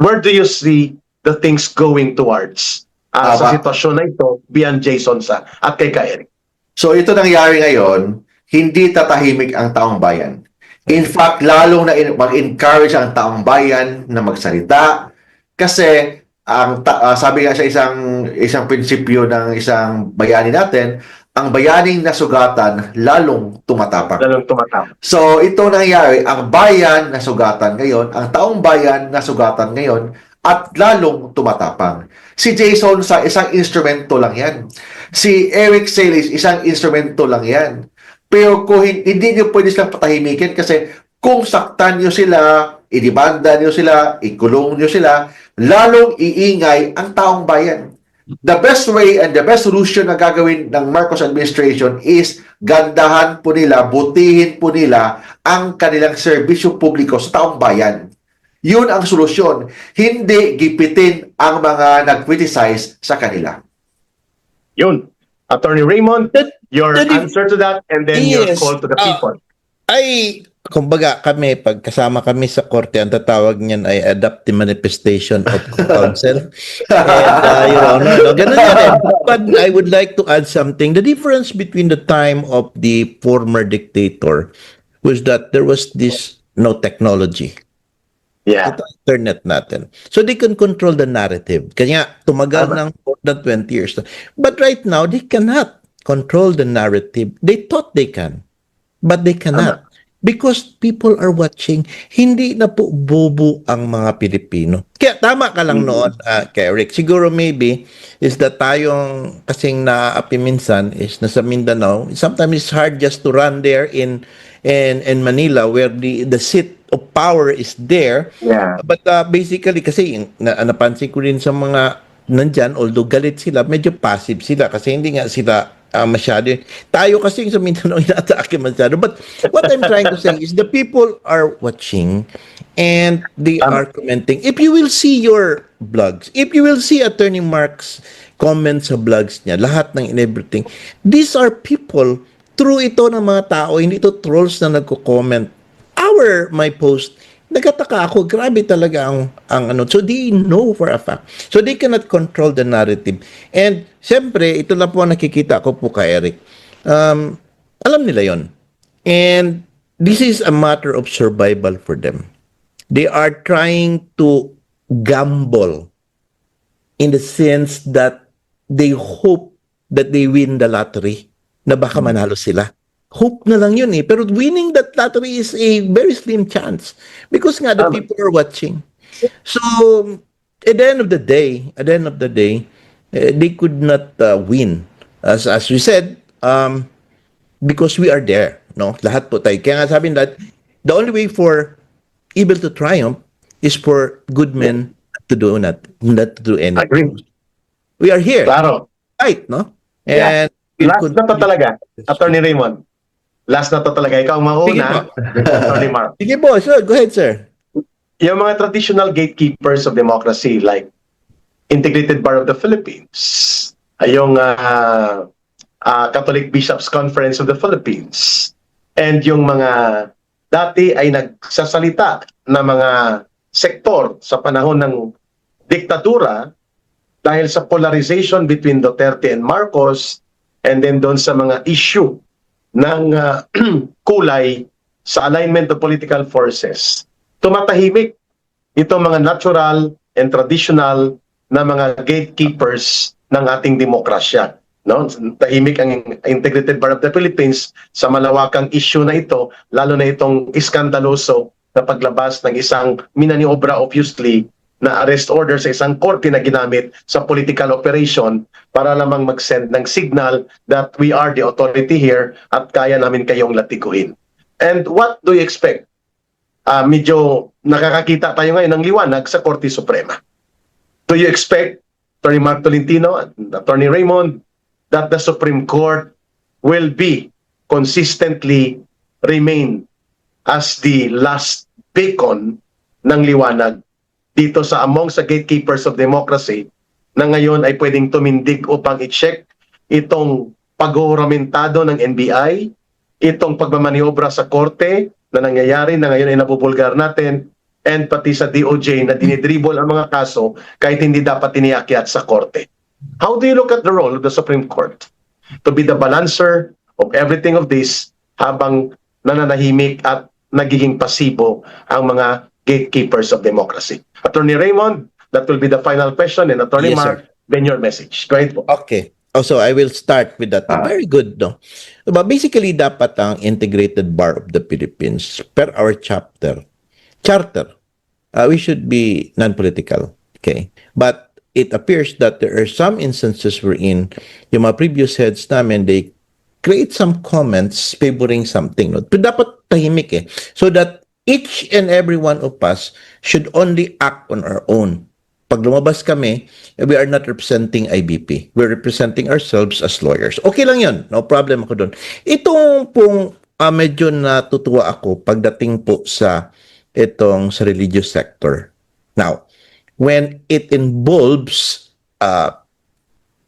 Where do you see the things going towards sa sitwasyon na ito beyond Jason sa at kay Eric? So, ito nangyari ngayon, hindi tatahimik ang taong bayan. In fact, lalong na mag-encourage ang taong bayan na magsalita kasi sabi nga sa isang prinsipyo ng isang bayani natin, ang bayaning nasugatan lalong tumatapang. Lalong tumatapang. So, ito nangyayari, ang bayan nasugatan ngayon, ang taong bayan nasugatan ngayon, at lalong tumatapang. Si Jason sa isang instrumento lang yan. Si Eric Celis, isang instrumento lang yan. Pero kung hindi nyo pwede silang patahimikin kasi kung saktan nyo sila, idibanda nyo sila, ikulong nyo sila, lalong iingay ang taong bayan. The best way and the best solution na gagawin ng Marcos administration is gandahan po nila, butihin po nila ang kanilang serbisyo publiko sa taong bayan. Yun ang solusyon. Hindi gipitin ang mga nag-criticize sa kanila. Yun. Attorney Raymond, your that is- answer to that and then your Yes. call to the people. Kumbaga kami, pag kasama kami sa korte, ang tatawag niyan ay adaptive manifestation of counsel. And, ganun yun eh. But I would like to add something. The difference between the time of the former dictator was that there was this no technology. Yeah. Ito ang internet natin. So they can control the narrative. Kaya tumagal ng more than 20 years. But right now, they cannot control the narrative. They thought they can, but they cannot. Because people are watching, hindi na po bobo ang mga Pilipino. Kaya tama ka lang noon, kay Eric. Siguro maybe is that tayong kasing naapi minsan is nasa Mindanao. Sometimes it's hard just to run there in Manila where the seat of power is there. Yeah. But basically kasi napansin ko rin sa mga nandyan, although galit sila, medyo passive sila kasi hindi nga sila masyado. Tayo kasi sa Mindanao inaatake masyado. But what I'm trying to say is the people are watching and they are commenting. If you will see your blogs, if you will see Attorney Mark's comments sa blogs niya, lahat ng everything, these are people, true ito ng mga tao, hindi ito trolls na nagko-comment. My post, nagtataka ako, grabe talaga ang ano. So they know for a fact. So they cannot control the narrative. And siyempre, ito na po ang nakikita ko po kay Eric. Alam nila yon. And this is a matter of survival for them. They are trying to gamble in the sense that they hope that they win the lottery na baka manalo sila. Hope na lang yun eh. Pero winning that lottery is a very slim chance because nga the people are watching. So, at the end of the day, they could not win. As we said, because we are there. No? Lahat po tayo. Kaya nga sabi that the only way for evil to triumph is for good men to do not to do anything. Agree. We are here. Claro. Right, no? Yeah. And we Last could- na to talaga, Attorney Raymond. Last na to talaga. Ikaw ang mauna, Attorney Mark. Sige po, sir. Go ahead, sir. Yung mga traditional gatekeepers of democracy like Integrated Bar of the Philippines, yung Catholic Bishops Conference of the Philippines, and yung mga dati ay nagsasalita na mga sektor sa panahon ng diktadura dahil sa polarization between Duterte and Marcos, and then doon sa mga issue ng kulay sa alignment of political forces. Tumatahimik itong mga natural and traditional na mga gatekeepers ng ating demokrasya. No? Tahimik ang Integrated Bar of the Philippines sa malawakang issue na ito, lalo na itong iskandaloso na paglabas ng isang minaniobra obviously na arrest order sa isang korte na ginamit sa political operation para lamang mag-send ng signal that we are the authority here at kaya namin kayong latikuhin. And what do you expect? Medyo nakakakita tayo ngayon ng liwanag sa Korte Suprema. Do you expect, Attorney Mark Tolentino at Attorney Raymond, that the Supreme Court will be consistently remain as the last beacon ng liwanag dito sa among sa gatekeepers of democracy na ngayon ay pwedeng tumindig upang i-check itong paghuramentado ng NBI, itong pagmamaniobra sa korte na nangyayari na ngayon ay nabubulgar natin, and pati sa DOJ na dinidribble ang mga kaso kahit hindi dapat iniakyat sa korte. How do you look at the role of the Supreme Court to be the balancer of everything of this habang nananahimik at nagiging pasibo ang mga gatekeepers of democracy? Attorney Raymond, that will be the final question, and Attorney Yes, Mark, then your message. Go ahead po. Okay. Also, I will start with that. Very good, no? But basically, dapat ang Integrated Bar of the Philippines, per our charter, we should be non-political. Okay? But it appears that there are some instances wherein yung mga previous heads namin, they create some comments favoring something. No? Pero dapat tahimik eh. So that each and every one of us should only act on our own. Pag lumabas kami, we are not representing IBP. We're representing ourselves as lawyers. Okay lang yun. No problem ako doon. Itong pong medyo natutuwa ako pagdating po sa itong sa religious sector. Now, when it involves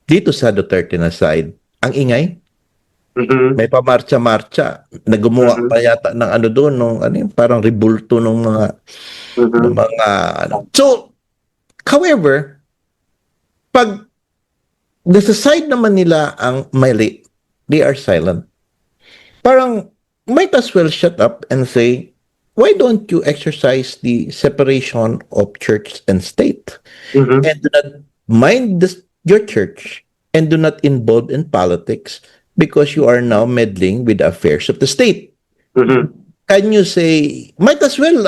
dito sa Duterte na side, ang ingay, may pamarcha-marcha, nagumuha pa yata ng ano doon, nung ano yun, parang rebulto ng mga ng mga ano. So, however, pag nasa side naman nila ang mali, they are silent. Parang might as well shut up and say, why don't you exercise the separation of church and state? And do not mind your church and do not involve in politics because you are now meddling with the affairs of the state. Can you say, might as well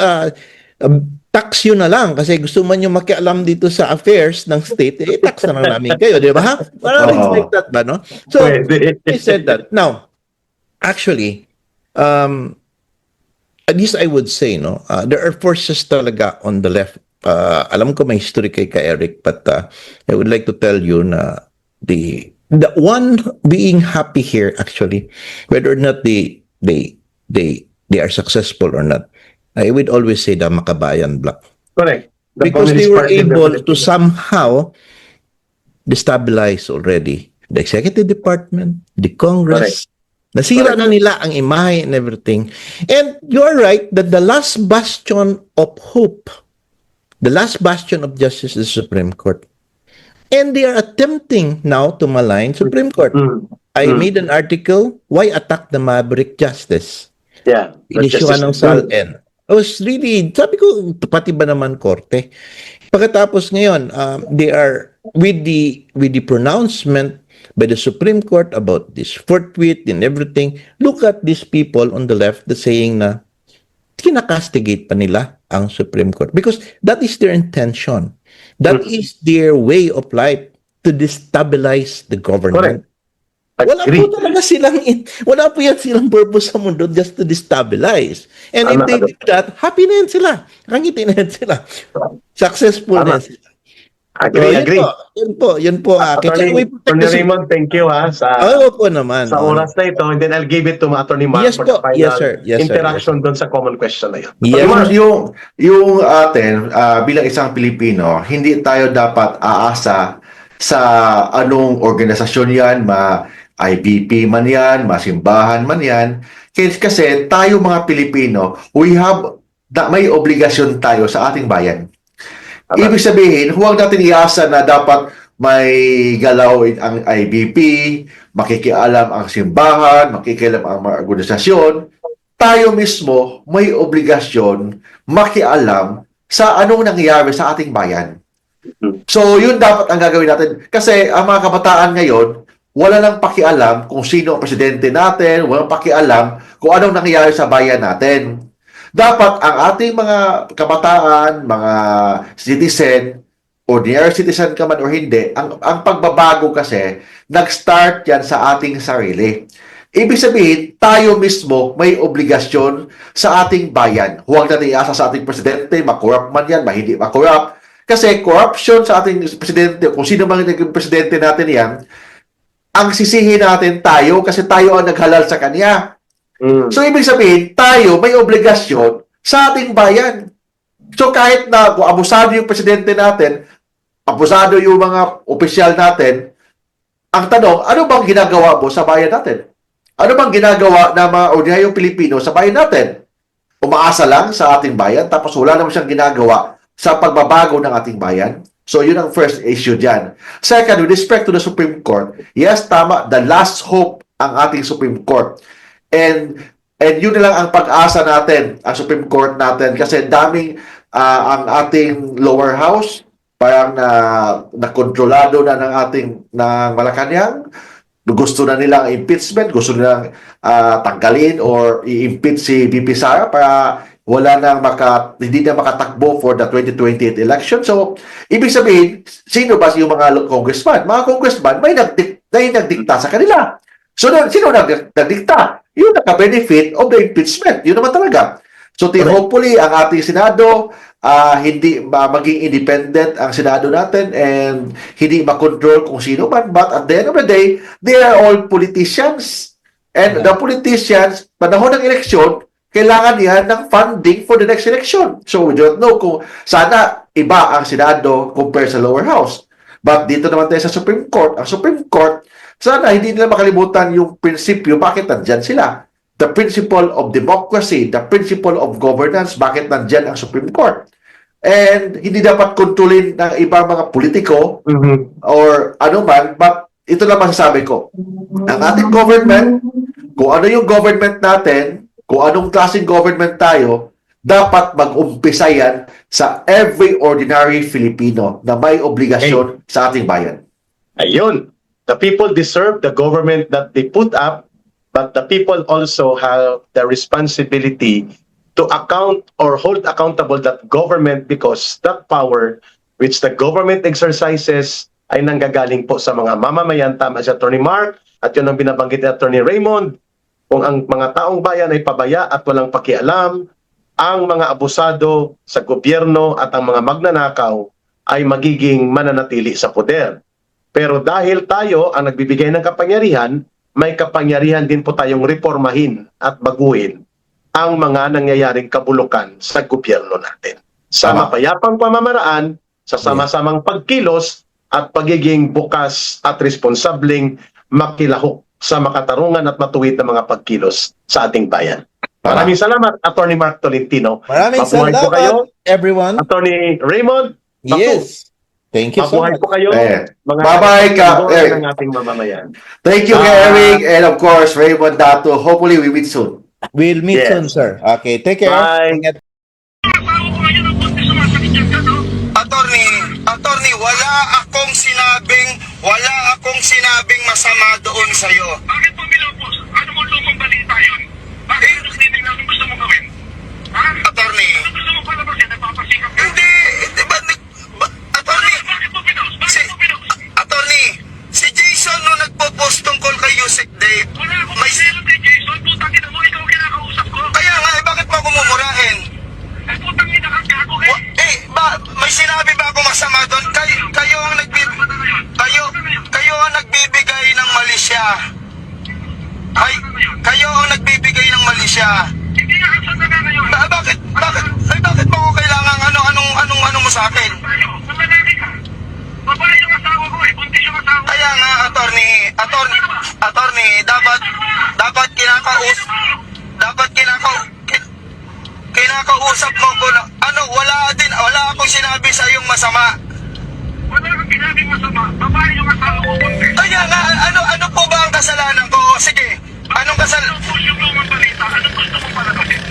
tax yun na lang kasi gusto man yung makialam dito sa affairs ng state, tax na lang namin kayo, di ba? Parang like that ba, no? So, I said that. Now, actually, at least I would say, no, there are forces talaga on the left. Alam ko may history kay Eric, but I would like to tell you na the one being happy here, actually, whether or not they are successful or not, I would always say the Makabayan Bloc. Correct. Because they were able to somehow destabilize already the executive department, the Congress. Nasira na nila ang imahe and everything. And you're right that the last bastion of hope, the last bastion of justice is the Supreme Court. And they are attempting now to malign Supreme Court. I made an article, Why Attack the Maverick Justice? Yeah. Inisyuhan ng SALN. I was really, sabi ko, pati ba naman korte? Pagkatapos ngayon, they are, with the pronouncement by the Supreme Court about this forthwith and everything, look at these people on the left that's saying na kinakastigate pa nila ang Supreme Court because that is their intention. That is their way of life to destabilize the government. Wala po talaga wala po yan silang purpose sa mundo just to destabilize. And if they do that, happy na yan sila. Nakangiti na yan sila. Successful na yan sila. Agree. Yun po. Attorney Raymond, thank you sa naman. Sa oras na ito, and then I'll give it to Attorney Mark Yes for the po. final Yes, sir. interaction doon sa common question na yun. Yes. Yung atin, bilang isang Pilipino, hindi tayo dapat aasa sa anong organisasyon yan, IBP man yan, masimbahan man yan. Kasi tayo mga Pilipino, we have na may obligasyon tayo sa ating bayan. Tama. Ibig sabihin, huwag natin iasa na dapat may galaw ang IBP, makikialam ang simbahan, makikialam ang mga organisasyon. Tayo mismo may obligasyon makialam sa anong nangyayari sa ating bayan. So, yun dapat ang gagawin natin. Kasi ang mga kabataan ngayon, wala nang pakialam kung sino ang presidente natin, walang pakialam kung anong nangyayari sa bayan natin. Dapat ang ating mga kabataan, mga citizen, ordinary citizen ka man o hindi, ang pagbabago kasi, nag-start yan sa ating sarili. Ibig sabihin, tayo mismo may obligasyon sa ating bayan. Huwag natin iasa sa ating presidente, makorrupt man yan, hindi makorrupt. Kasi corruption sa ating presidente, kung sino man naging presidente natin yan, ang sisihin natin tayo kasi tayo ang naghalal sa kanya. So, ibig sabihin, tayo may obligasyon sa ating bayan. So, kahit na kung abusado yung presidente natin, abusado yung mga opisyal natin, ang tanong, ano bang ginagawa mo sa bayan natin? Ano bang ginagawa ng mga ordinaryong Pilipino sa bayan natin? Umaasa lang sa ating bayan, tapos wala naman siyang ginagawa sa pagbabago ng ating bayan. So, yun ang first issue dyan. Second, with respect to the Supreme Court, yes, tama, the last hope ang ating Supreme Court. And yun na lang ang pag-asa natin, ang Supreme Court natin, kasi daming ang ating lower house, parang nakontrolado na ng ating ng Malacanang. Gusto na nilang impeachment, gusto nilang tanggalin or i-impeach si VP Sara para wala nang hindi na makatakbo for the 2028 election. So, ibig sabihin, sino ba yung mga congressman? Mga congressman, may nagdikta sa kanila. So, sino nagdikta? Yung naka-benefit of the impeachment. Yun naman talaga. So, hopefully, ang ating Senado, hindi maging independent ang Senado natin and hindi makontrol kung sino man. But at the end of the day, they are all politicians. And the politicians, panahon ng eleksyon, kailangan yan ng funding for the next election. So, we don't know kung sana iba ang Senado compare sa lower house. But dito naman tayo sa Supreme Court. Ang Supreme Court, sana hindi nila makalimutan yung prinsipyo, bakit nandyan sila. The principle of democracy, the principle of governance, bakit nandyan ang Supreme Court. And hindi dapat kontrolin ng ibang mga politiko or ano man, but ito lang masasabi ko. Ang ating government, kung ano yung government natin, kung anong klaseng government tayo, dapat mag-umpisa yan sa every ordinary Filipino na may obligasyon sa ating bayan. Ayun. The people deserve the government that they put up, but the people also have the responsibility to account or hold accountable that government because that power which the government exercises ay nanggagaling po sa mga mamamayan. Tama si Atty. Mark at yun ang binabanggit ni Atty. Raymond. Kung ang mga taong bayan ay pabaya at walang pakialam, ang mga abusado sa gobyerno at ang mga magnanakaw ay magiging mananatili sa poder. Pero dahil tayo ang nagbibigay ng kapangyarihan, may kapangyarihan din po tayong reformahin at baguhin ang mga nangyayaring kabulukan sa gobyerno natin. Sa mapayapang pamamaraan, sa sama-samang pagkilos at pagiging bukas at responsableng makilahok sa makatarungan at matuwid na mga pagkilos sa ating bayan. Maraming salamat, Atty. Mark Tolentino. Maraming Mabuhay po kayo, salamat, everyone. Atty. Raymond. Yes. Thank you so Mabuhay much. po kayo. Mga Bye-bye ka, Eric. ng ating mamamayan. Thank you, Eric, and of course, Raymond Dato. Hopefully, we meet soon. We'll meet Yes. soon, sir. Okay, take care. Bye. Ingat. Attorney, wala akong sinabing masama doon sa'yo. Bakit mo binupos? Ano mo lumang balita yun? Bakit yung meeting namin gusto mo gawin? Ha? Attorney, Ano gusto mo palabasin? Nagpapasikap ka? hindi ba, attorney, Bakit mo pinost? Bakit mo pinost? attorney, si Jason no nagpo-post tungkol kay Yusek Dave. Wala akong maselan kay Jason. Putang ina mo, ikaw kinakausap ko. Kaya nga, bakit mo ako mumurahin? Eh, putang ina kang gago eh. May sinabi ba ako masama doon? Kayo ang nagbibigay ng mali siya. Kayo ang nagbibigay ng mali siya. Hindi nga ang sanda na ngayon. Bakit mo ko kailangan anong mo sa akin? Tayo, kung lalaki ka. Babae yung asawa ko eh. Buntis yung asawa ko. Kaya nga, attorney, dapat kinakausap kinakausap mo ko na, wala akong sinabi sa iyong masama. Wala kang ginaging masama. Babae yung asawa ko, buntis. Kaya nga, ano po ba ang kasalanan ko? Sige, anong kasalanan? Ano po yung lumang balita? Anong gusto mong palagasin?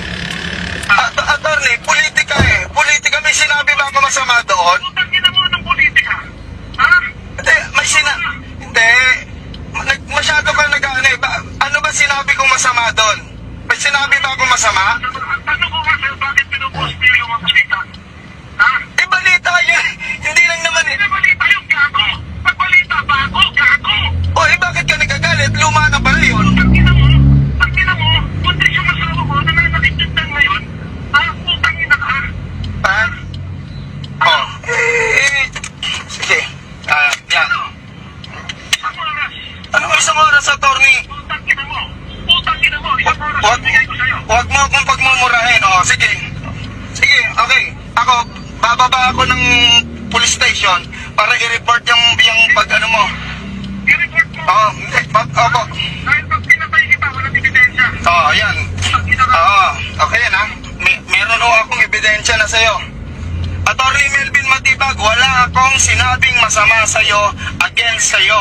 Attorney, politika eh. Politika, may sinabi ba ako masama doon? Utang ina mo ng politika. Ha? Hindi, Hindi. Masyado ka nag-ano eh. Ano ba sinabi kong masama doon? May sinabi ba akong masama? Ang tanong ko kasi, bakit pinupost niyo yung mga balita? Ha? Eh, balita yun. Hindi lang naman eh. Hindi balita yung gago. Pag balita, bago, gago. O, eh, bakit ka nagagalit? Luma na pala yun. Ang ina mo, buntis yung asawa ko na nakikitang ngayon. Ha? Utang ina ka. Ha? Oh. Sige. Yan. Isang oras. Anong isang oras, attorney? Utang ina mo. Utang ina mo. Isang oras ang bigay ko sa'yo. Huwag mo akong pagmumurahin. O, sige. Sige, okay. Ako, bababa ako ng police station para i-report yung pag-ano mo. I-report mo. Oo, hindi. Opo. Dahil pag pinatay kita, walang ebidensya. Oo, yan. Utang ina ka. Oo, okay yan ha. Meron ho akong ebidensya na sa'yo. Attorney Melvin Matibag, wala akong sinabing masama sa'yo against sa'yo.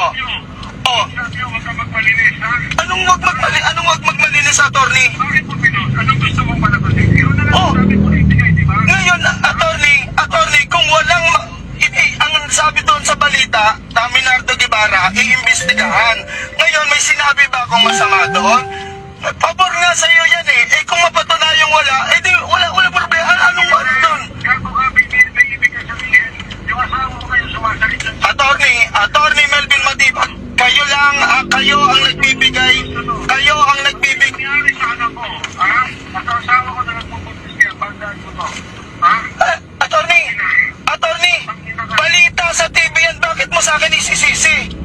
Oh, Sabi mo, huwag ka magmalinis, ha? anong wag magmalinis, attorney? Bakit mo pinos? Anong gusto mong palagasin? Yun na lang Oh. sabi politika, di ba? Ngayon, attorney, kung walang ang sabi doon sa balita, Minardo Guevara, iimbestigahan. Ngayon, may sinabi ba akong masama doon? Pabor nga sa iyo yan eh. Eh kung mapatunayang wala, eh di wala problema. Anong wala doon? Gago ka, may ibig ka sabihin. Yung asawa mo kayo sumasalit ng Attorney Melvin Matibag, kayo ang nagbibigay, nangyari sa anak ko, ha? At ang asawa ko na nagpupuntis kaya, bandaan mo to. Ha? Attorney, balita sa TV yan, bakit mo sa akin isisisi?